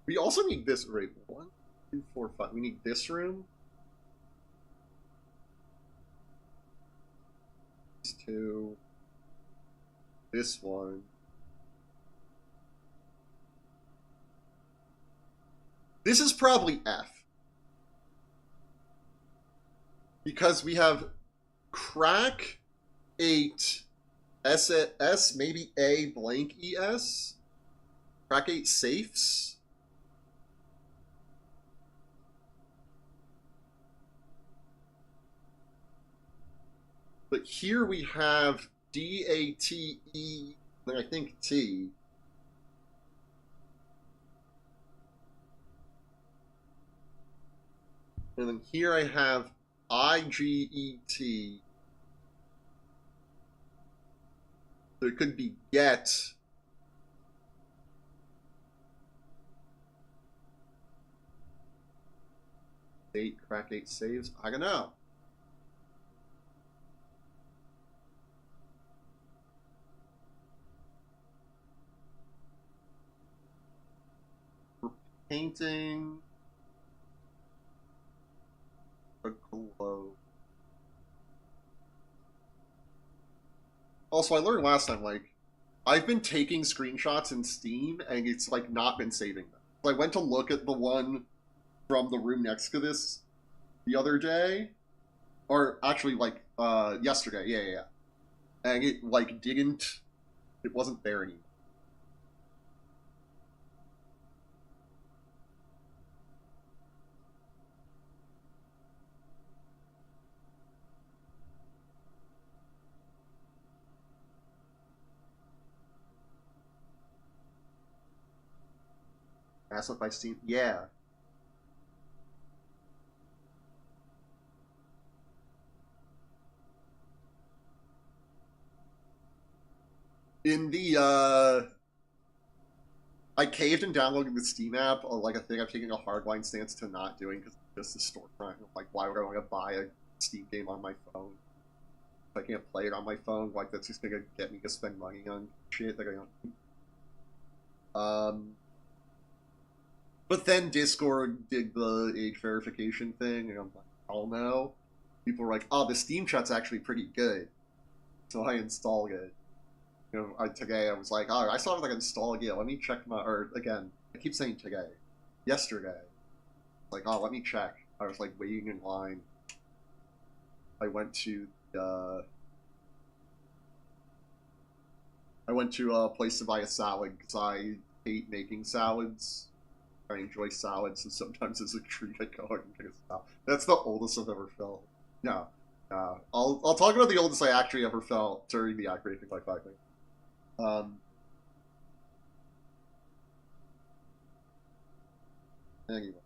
We also need this, right? 1, 2, 4, 5. We need this room. These two. This one. This is probably F. Because we have crack 8 S, maybe A blank ES. Crack 8 safes. But here we have DATE, and I think T. And then here I have IGET. So it could be get. Crack 8 saves. I don't know. We're painting a globe. Also, I learned last time, like, I've been taking screenshots in Steam, and it's, like, not been saving them. So I went to look at the one from the room next to this the other day. Or, actually, like, yesterday. Yeah. And it, like, didn't... It wasn't there anymore. That's what by Steam. Yeah. In the I caved in downloading the Steam app, like a thing I'm taking a hardline stance to not doing because it's just the storefront. Like, why would I want to buy a Steam game on my phone if I can't play it on my phone? Like, that's just gonna get me to spend money on shit that I don't. But then Discord did the age verification thing, and I'm like, oh no. People were like, oh, the Steam chat's actually pretty good, so I installed it. Today I was like, oh, I saw it like installed. Yeah, let me check my. Or again, I keep saying today. Yesterday, like, oh, let me check. I was like waiting in line. I went to a place to buy a salad because I hate making salads. I enjoy salads, so sometimes as a treat I go out and get a salad. That's the oldest I've ever felt. No, no. I'll talk about the oldest I actually ever felt during the Act Racing like 5 minutes. Anyway,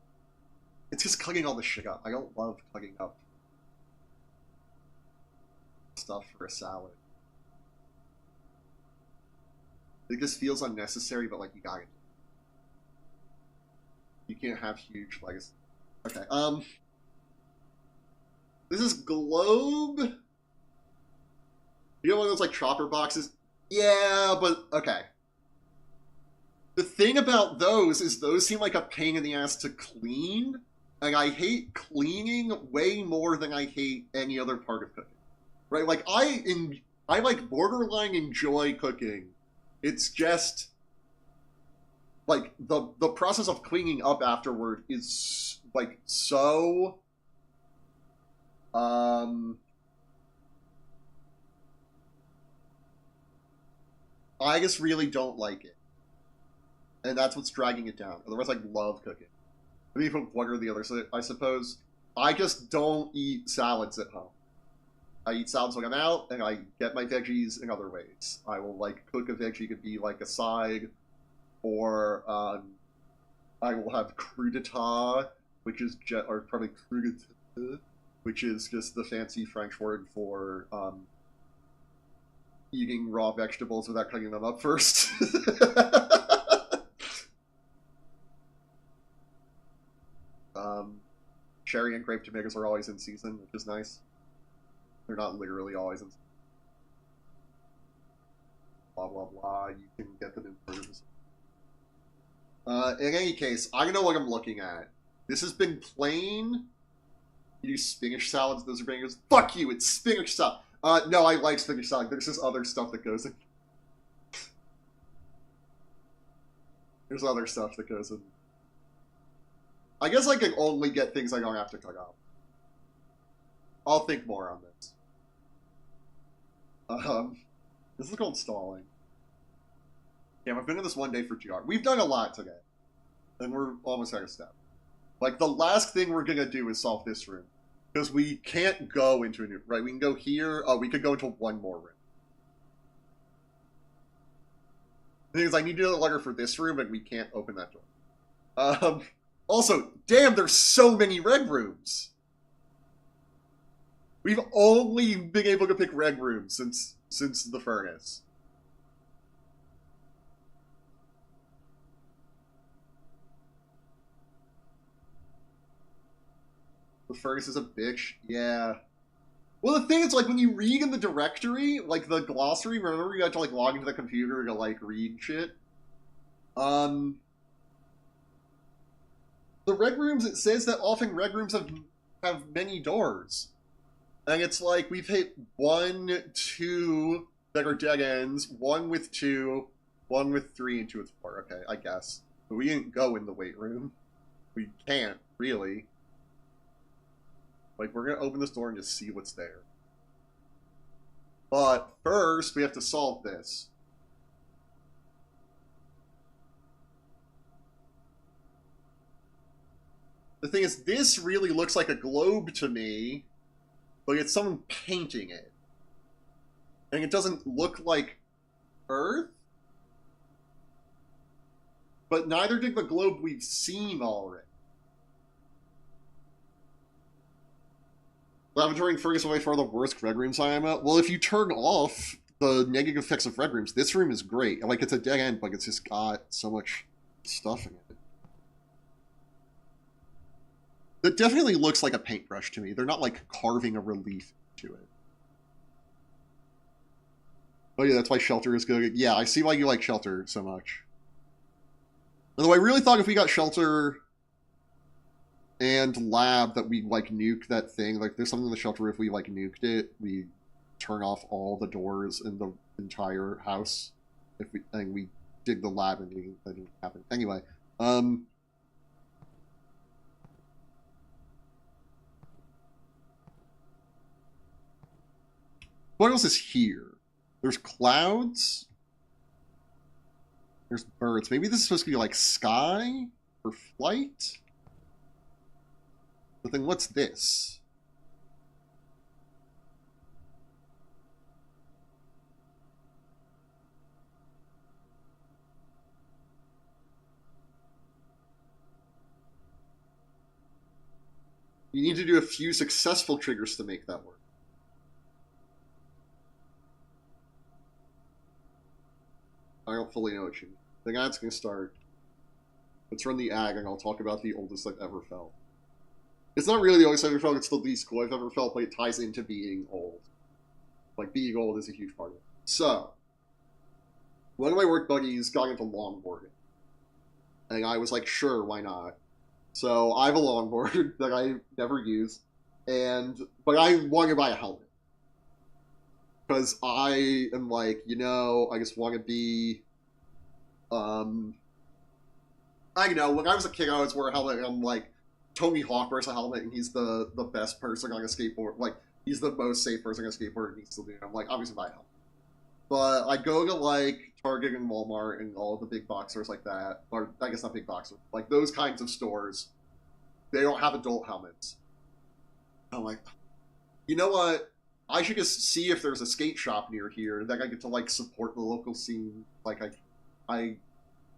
it's just cutting all the shit up. I don't love cutting up stuff for a salad. It just feels unnecessary, but like you got it. You can't have huge legacy. Okay. This is Globe. You know one of those like chopper boxes? Yeah, but okay. The thing about those is those seem like a pain in the ass to clean, and I hate cleaning way more than I hate any other part of cooking. Right? Like I like borderline enjoy cooking. It's just like the process of cleaning up afterward is like so I just really don't like it. And that's what's dragging it down. Otherwise, I love cooking. I mean, from one or the other, so I suppose. I just don't eat salads at home. I eat salads when I'm out, and I get my veggies in other ways. I will, like, cook a veggie to be, like, a side, or I will have crudité, which is or probably crudité, which is just the fancy French word for eating raw vegetables without cutting them up first. Cherry and grape tomatoes are always in season, which is nice. They're not literally always in season. Blah, blah, blah. You can get them in produce. In any case, I know what I'm looking at. This has been plain. You do spinach salads, those are bangers. Fuck you, it's spinach salad. No, I like spinach salad. There's just other stuff that goes in. There's other stuff that goes in. I guess I can only get things I don't have to cook up. I'll think more on this. This is called stalling. Yeah, I've been in this one day for GR. We've done a lot today. And we're almost at a step. Like, the last thing we're gonna do is solve this room. Because we can't go into a new... Right, we can go here. Oh, we could go into one more room. The thing is, I need to do a letter for this room, and we can't open that door. Also, damn, there's so many red rooms. We've only been able to pick red rooms since the furnace. The furnace is a bitch. Yeah. Well, the thing is, like, when you read in the directory, like, the glossary, remember you had to, like, log into the computer to, like, read shit? The red rooms, it says that often red rooms have many doors. And it's like, we've hit 1, 2 that are dead ends, 1 with 2, 1 with 3, and 2 with 4. Okay, I guess. But we didn't go in the weight room. We can't, really. Like, we're gonna open this door and just see what's there. But first, we have to solve this. The thing is, this really looks like a globe to me, but it's someone painting it. And it doesn't look like Earth? but neither did the globe we've seen already. Lavatory and Fergus away for the worst red rooms I am at. Well, if you turn off the negative effects of red rooms, this room is great. Like, it's a dead end, but it's just got so much stuff in it. That definitely looks like a paintbrush to me. They're not, like, carving a relief into it. Oh yeah, that's why Shelter is good. Yeah, I see why you like Shelter so much. Although I really thought if we got Shelter and Lab that we, like, nuke that thing. Like, there's something in the Shelter, if we, like, nuked it, we turn off all the doors in the entire house. And we dig the Lab and that didn't happen. Anyway, what else is here? There's clouds. There's birds. Maybe this is supposed to be like sky or flight? But then what's this? You need to do a few successful triggers to make that work. I don't fully know what you mean. The ad's going to start. Let's run the ag, and I'll talk about the oldest I've ever felt. It's not really the oldest I've ever felt, it's the least cool I've ever felt, but it ties into being old. Like, being old is a huge part of it. So, one of my work buddies got into longboarding. And I was like, sure, why not? So, I have a longboard that I never use, but I want to buy a helmet. Because I am like, I just want to be, I don't know, when I was a kid, I always wore a helmet, and I'm like, Tony Hawk wears a helmet, and he's the best person on a skateboard, like, he's the most safe person on a skateboard, and he's still doing it. I'm like, obviously buy a helmet. But I go to, like, Target and Walmart and all of the big box stores like that, or I guess not big box stores, like those kinds of stores, they don't have adult helmets. I'm like, you know what? I should just see if there's a skate shop near here that I get to, like, support the local scene. Like, I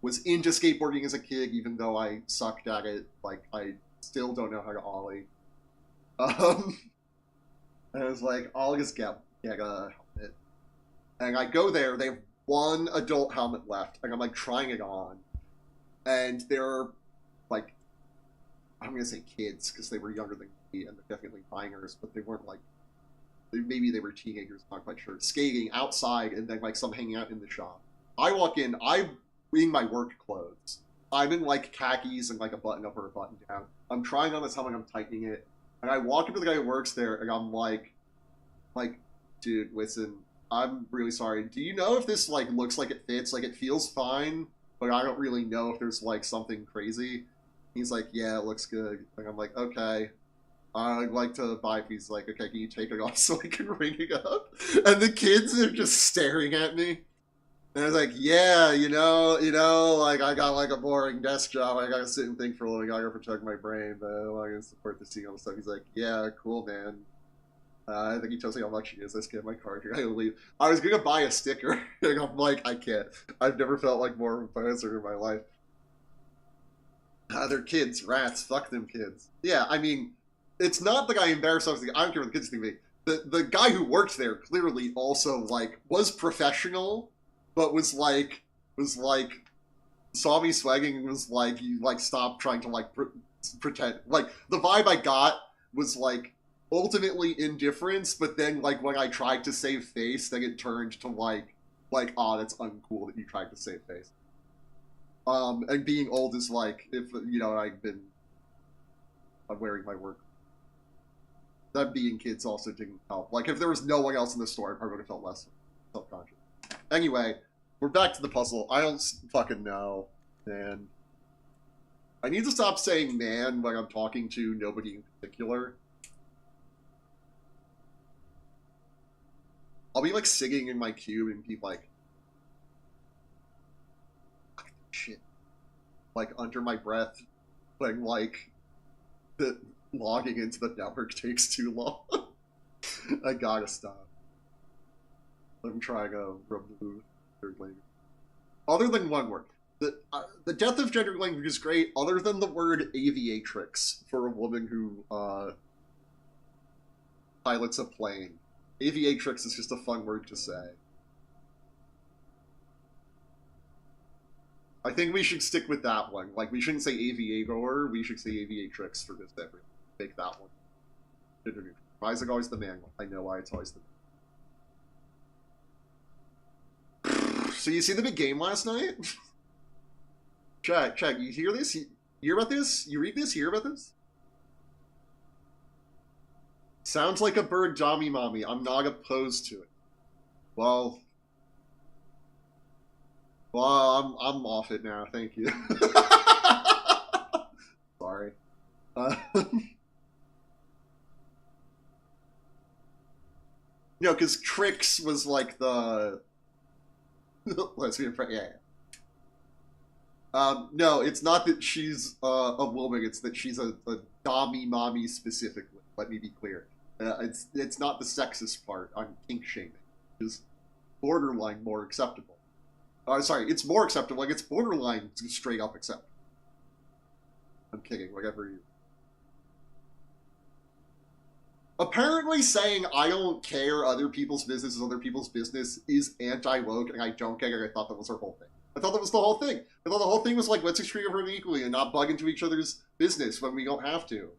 was into skateboarding as a kid, even though I sucked at it. Like, I still don't know how to ollie. And I was like, I'll just get a helmet. And I go there, they have one adult helmet left, and I'm, like, trying it on. And they're, like, I'm going to say kids, because they were younger than me, and they're definitely minors, but they weren't, like, maybe they were teenagers, not quite sure, skating outside, and then, like, some hanging out in the shop. I walk in, I'm in my work clothes. I'm in, like, khakis and, like, a button up or a button down. I'm trying on this helmet, I'm tightening it, and I walk up to the guy who works there, and I'm like, dude, listen, I'm really sorry. Do you know if this, like, looks like it fits? Like, it feels fine, but I don't really know if there's, like, something crazy. He's like, yeah, it looks good. And I'm like, okay. I'd like to buy it. He's like, okay, can you take it off so I can ring it up? And the kids are just staring at me. And I was like, yeah, like, I got, like, a boring desk job. I gotta sit and think for a living. I gotta protect my brain, but I gotta support the scene and stuff. He's like, yeah, cool, man. I think he tells me how much he is. I scan my card here. I leave. I was gonna buy a sticker. And I'm like, I can't. I've never felt like more of a poser in my life. They're kids, rats. Fuck them kids. Yeah, I mean, it's not the guy embarrassed. I don't care what the kids think of me. The guy who worked there clearly also, like, was professional, but was like saw me swagging and was like, you, like, stop trying to, like, pretend. Like, the vibe I got was, like, ultimately indifference, but then, like, when I tried to save face, then it turned to, like, oh, that's uncool that you tried to save face. And being old is like, if, I'm wearing my work. That being kids also didn't help. Like, if there was no one else in the store, I probably would have felt less self-conscious. Anyway, we're back to the puzzle. I don't fucking know, man. I need to stop saying man when I'm talking to nobody in particular. I'll be, like, singing in my cube and be like, shit. Like, under my breath, when, like, the logging into the network takes too long. I gotta stop. I'm trying to remove third language. Other than one word. The death of gender language is great, other than the word aviatrix for a woman who pilots a plane. Aviatrix is just a fun word to say. I think we should stick with that one. Like, we shouldn't say aviator, we should say aviatrix for this every. Make that one. Why is it always the man one? I know why it's always the man. So you see the big game last night? Check, you hear this? You hear about this? You read this? You hear about this? Sounds like a bird Dommy Mommy. I'm not opposed to it. Well, I'm off it now. Thank you. Sorry. No, because Trix was like the lesbian friend. Yeah. No, it's not that she's a woman. It's that she's a Dommy Mommy specifically. Let me be clear. It's not the sexist part. I'm kink shaming. It's borderline more acceptable. Sorry, it's more acceptable. Like, it's borderline straight up acceptable. I'm kidding. Whatever you. Apparently saying I don't care other people's business is other people's business is anti-woke, and I don't get it. I thought that was her whole thing. I thought that was the whole thing. I thought the whole thing was like, let's treat everyone equally and not bug into each other's business when we don't have to.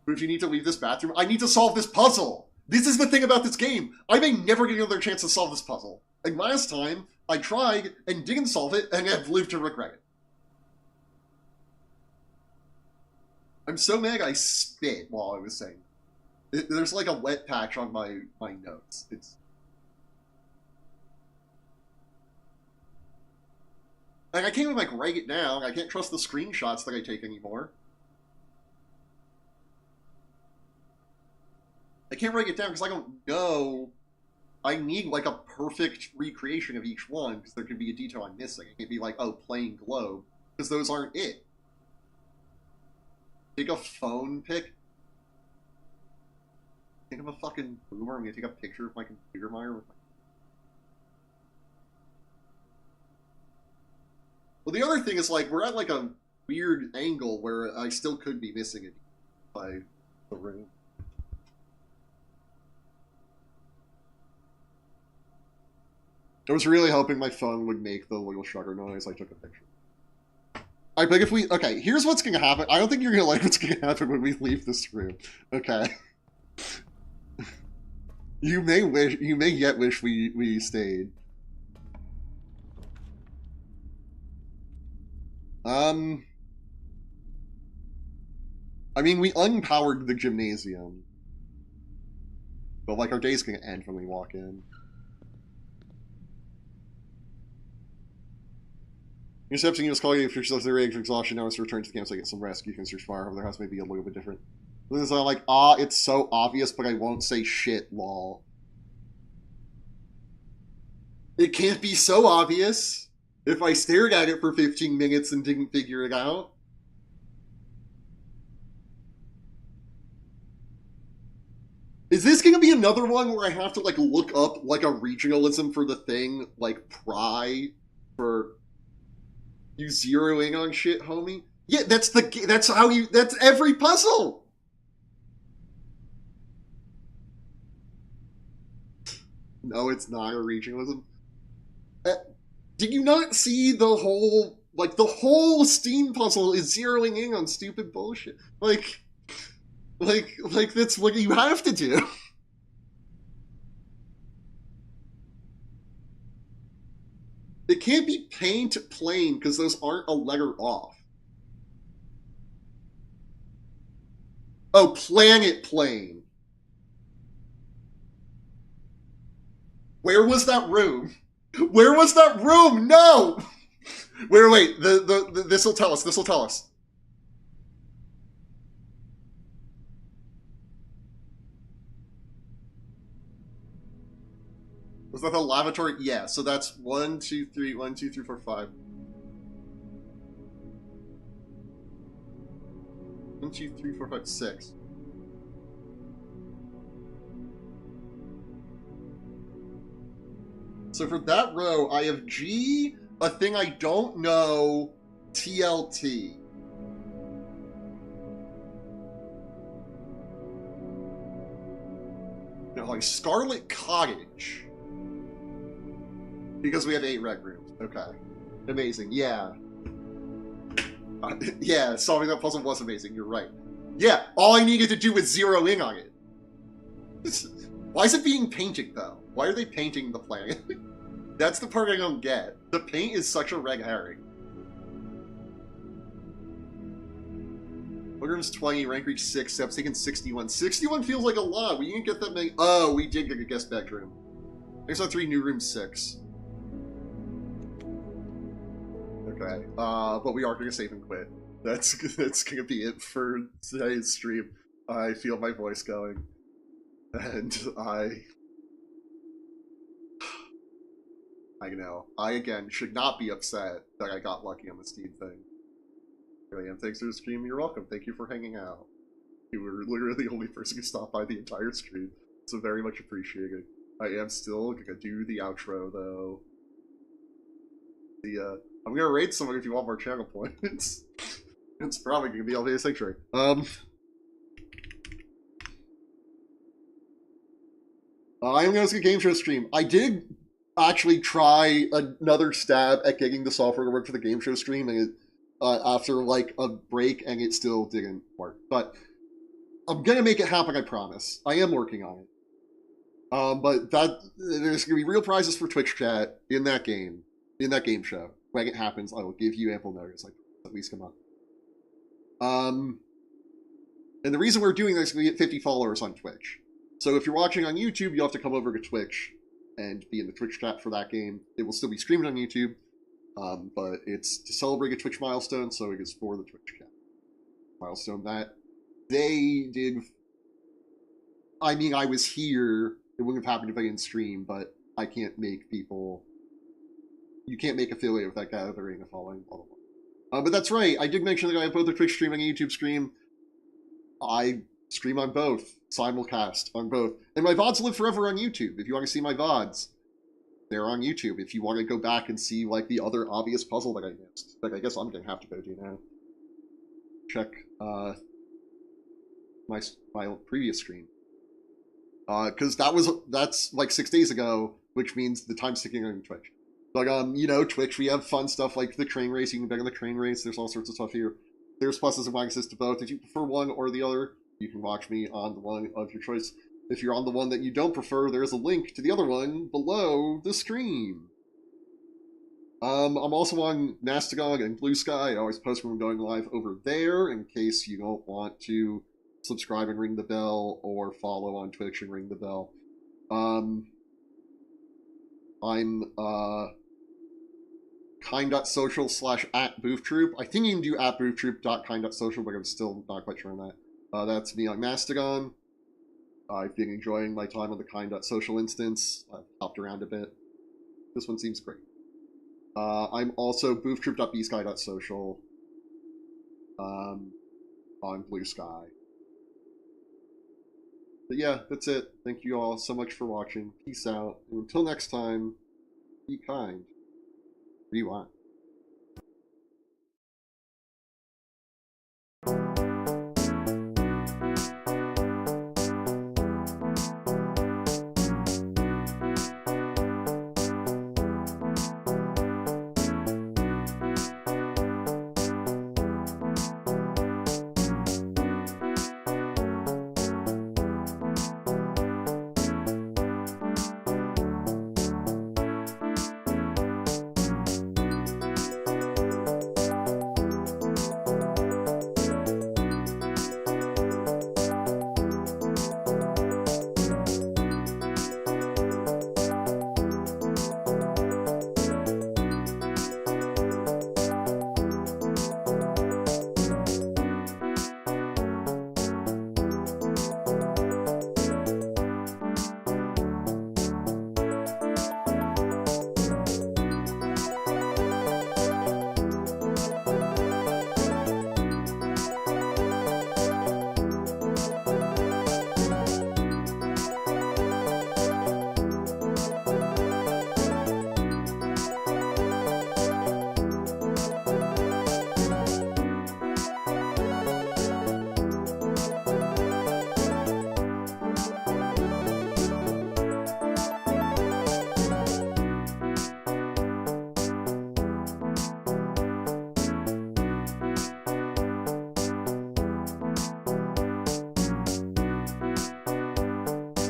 But if you need to leave this bathroom, I need to solve this puzzle. This is the thing about this game. I may never get another chance to solve this puzzle. And last time, I tried and didn't solve it and have lived to regret it. I'm so mad I spit while I was saying it. There's like a wet patch on my notes. Like, I can't even, like, write it down. I can't trust the screenshots that I take anymore. I can't write it down because I don't know. I need, like, a perfect recreation of each one because there could be a detail I'm missing. It can't be like, oh, plain globe, because those aren't it. Take a phone pic. Think I'm a fucking boomer. I'm gonna take a picture of my computer monitor with my... Well, the other thing is, like, we're at, like, a weird angle where I still could be missing it by the room. I was really hoping my phone would make the little shutter noise. I took a picture. I think if we... Okay, here's what's going to happen. I don't think you're going to like what's going to happen when we leave this room. Okay. You may yet wish we stayed. I mean, we unpowered the gymnasium. But, like, our day's going to end when we walk in. Intercepting you was calling you if yourself the rage of exhaustion. Now it's return to the campsite, get some rest. You can search fire over their house, may be a little bit different. This is like, it's so obvious, but I won't say shit, lol. It can't be so obvious if I stared at it for 15 minutes and didn't figure it out. Is this going to be another one where I have to, like, look up, like, a regionalism for the thing, like, pry for... You zeroing on shit, homie? Yeah, that's every puzzle! No, it's not a regionalism. Did you not see the whole Steam puzzle is zeroing in on stupid bullshit? Like, that's what you have to do. It can't be paint plain because those aren't a letter off. Oh, planet plane. Where was that room? Where was that room? No! Wait, this'll tell us, Was that the lavatory? Yeah, so that's 1, 2, 3, 1, 2, 3, 4, 5. 1, 2, 3, 4, 5, 6. So for that row, I have G, a thing I don't know, TLT. No, like Scarlet Cottage. Because we have 8 rec rooms. Okay. Amazing. Yeah. Yeah, solving that puzzle was amazing. You're right. Yeah, all I needed to do was zero in on it. Why is it being painted, though? Why are they painting the planet? That's the part I don't get. The paint is such a red herring. Room's 20, rank reach 6, steps taken 61. 61 feels like a lot. We didn't get that many. Oh, we did get a guest bedroom. There's our 3, new room 6. Okay, but we are going to save and quit. That's going to be it for today's stream. I feel my voice going. And I know. I, again, should not be upset that I got lucky on the Steam thing. Really am. Thanks for the stream. You're welcome. Thank you for hanging out. You were literally the only person who stopped by the entire stream, so very much appreciated. I am still gonna do the outro, though. I'm gonna raid someone if you want more channel points. It's probably gonna be LVA Sanctuary. I'm gonna do a game show stream. I did actually try another stab at getting the software to work for the game show stream, and it, after like a break, and it still didn't work. But I'm gonna make it happen, I promise. I am working on it. But there's gonna be real prizes for Twitch chat in that game show. When it happens, I will give you ample notice, like at least a month. And the reason we're doing this is we get 50 followers on Twitch. So if you're watching on YouTube, you'll have to come over to Twitch and be in the Twitch chat for that game. It will still be streamed on YouTube, but it's to celebrate a Twitch milestone, so it is for the Twitch chat milestone that they did. I mean, I was here. It wouldn't have happened if I didn't stream, but I can't make people. You can't make affiliate with that gathering a following. Blah, blah, blah. But that's right. I did mention that I have both a Twitch stream and a YouTube stream. I stream on both, simulcast on both. And my VODs live forever on YouTube. If you want to see my VODs, they're on YouTube. If you want to go back and see like the other obvious puzzle that I missed, like I guess I'm going to have to go do now. Check my previous stream. Because that's like 6 days ago, which means the time's ticking on Twitch. But, you know, Twitch, we have fun stuff like the train race. You can bet on the train race. There's all sorts of stuff here. There's pluses and minuses to both. If you prefer one or the other, you can watch me on the one of your choice. If you're on the one that you don't prefer, there's a link to the other one below the stream. I'm also on Mastodon and Blue Sky. I always post when I'm going live over there in case you don't want to subscribe and ring the bell or follow on Twitch and ring the bell. I'm kind.social/@booftroop. I think you can do @booftroop.kind.social, but I'm still not quite sure on that. That's me on Mastodon. I've been enjoying my time on the kind.social instance. I've hopped around a bit. This one seems great. I'm also booftroop.bsky.social on Blue Sky. But yeah, that's it. Thank you all so much for watching. Peace out. And until next time, be kind. Rewind.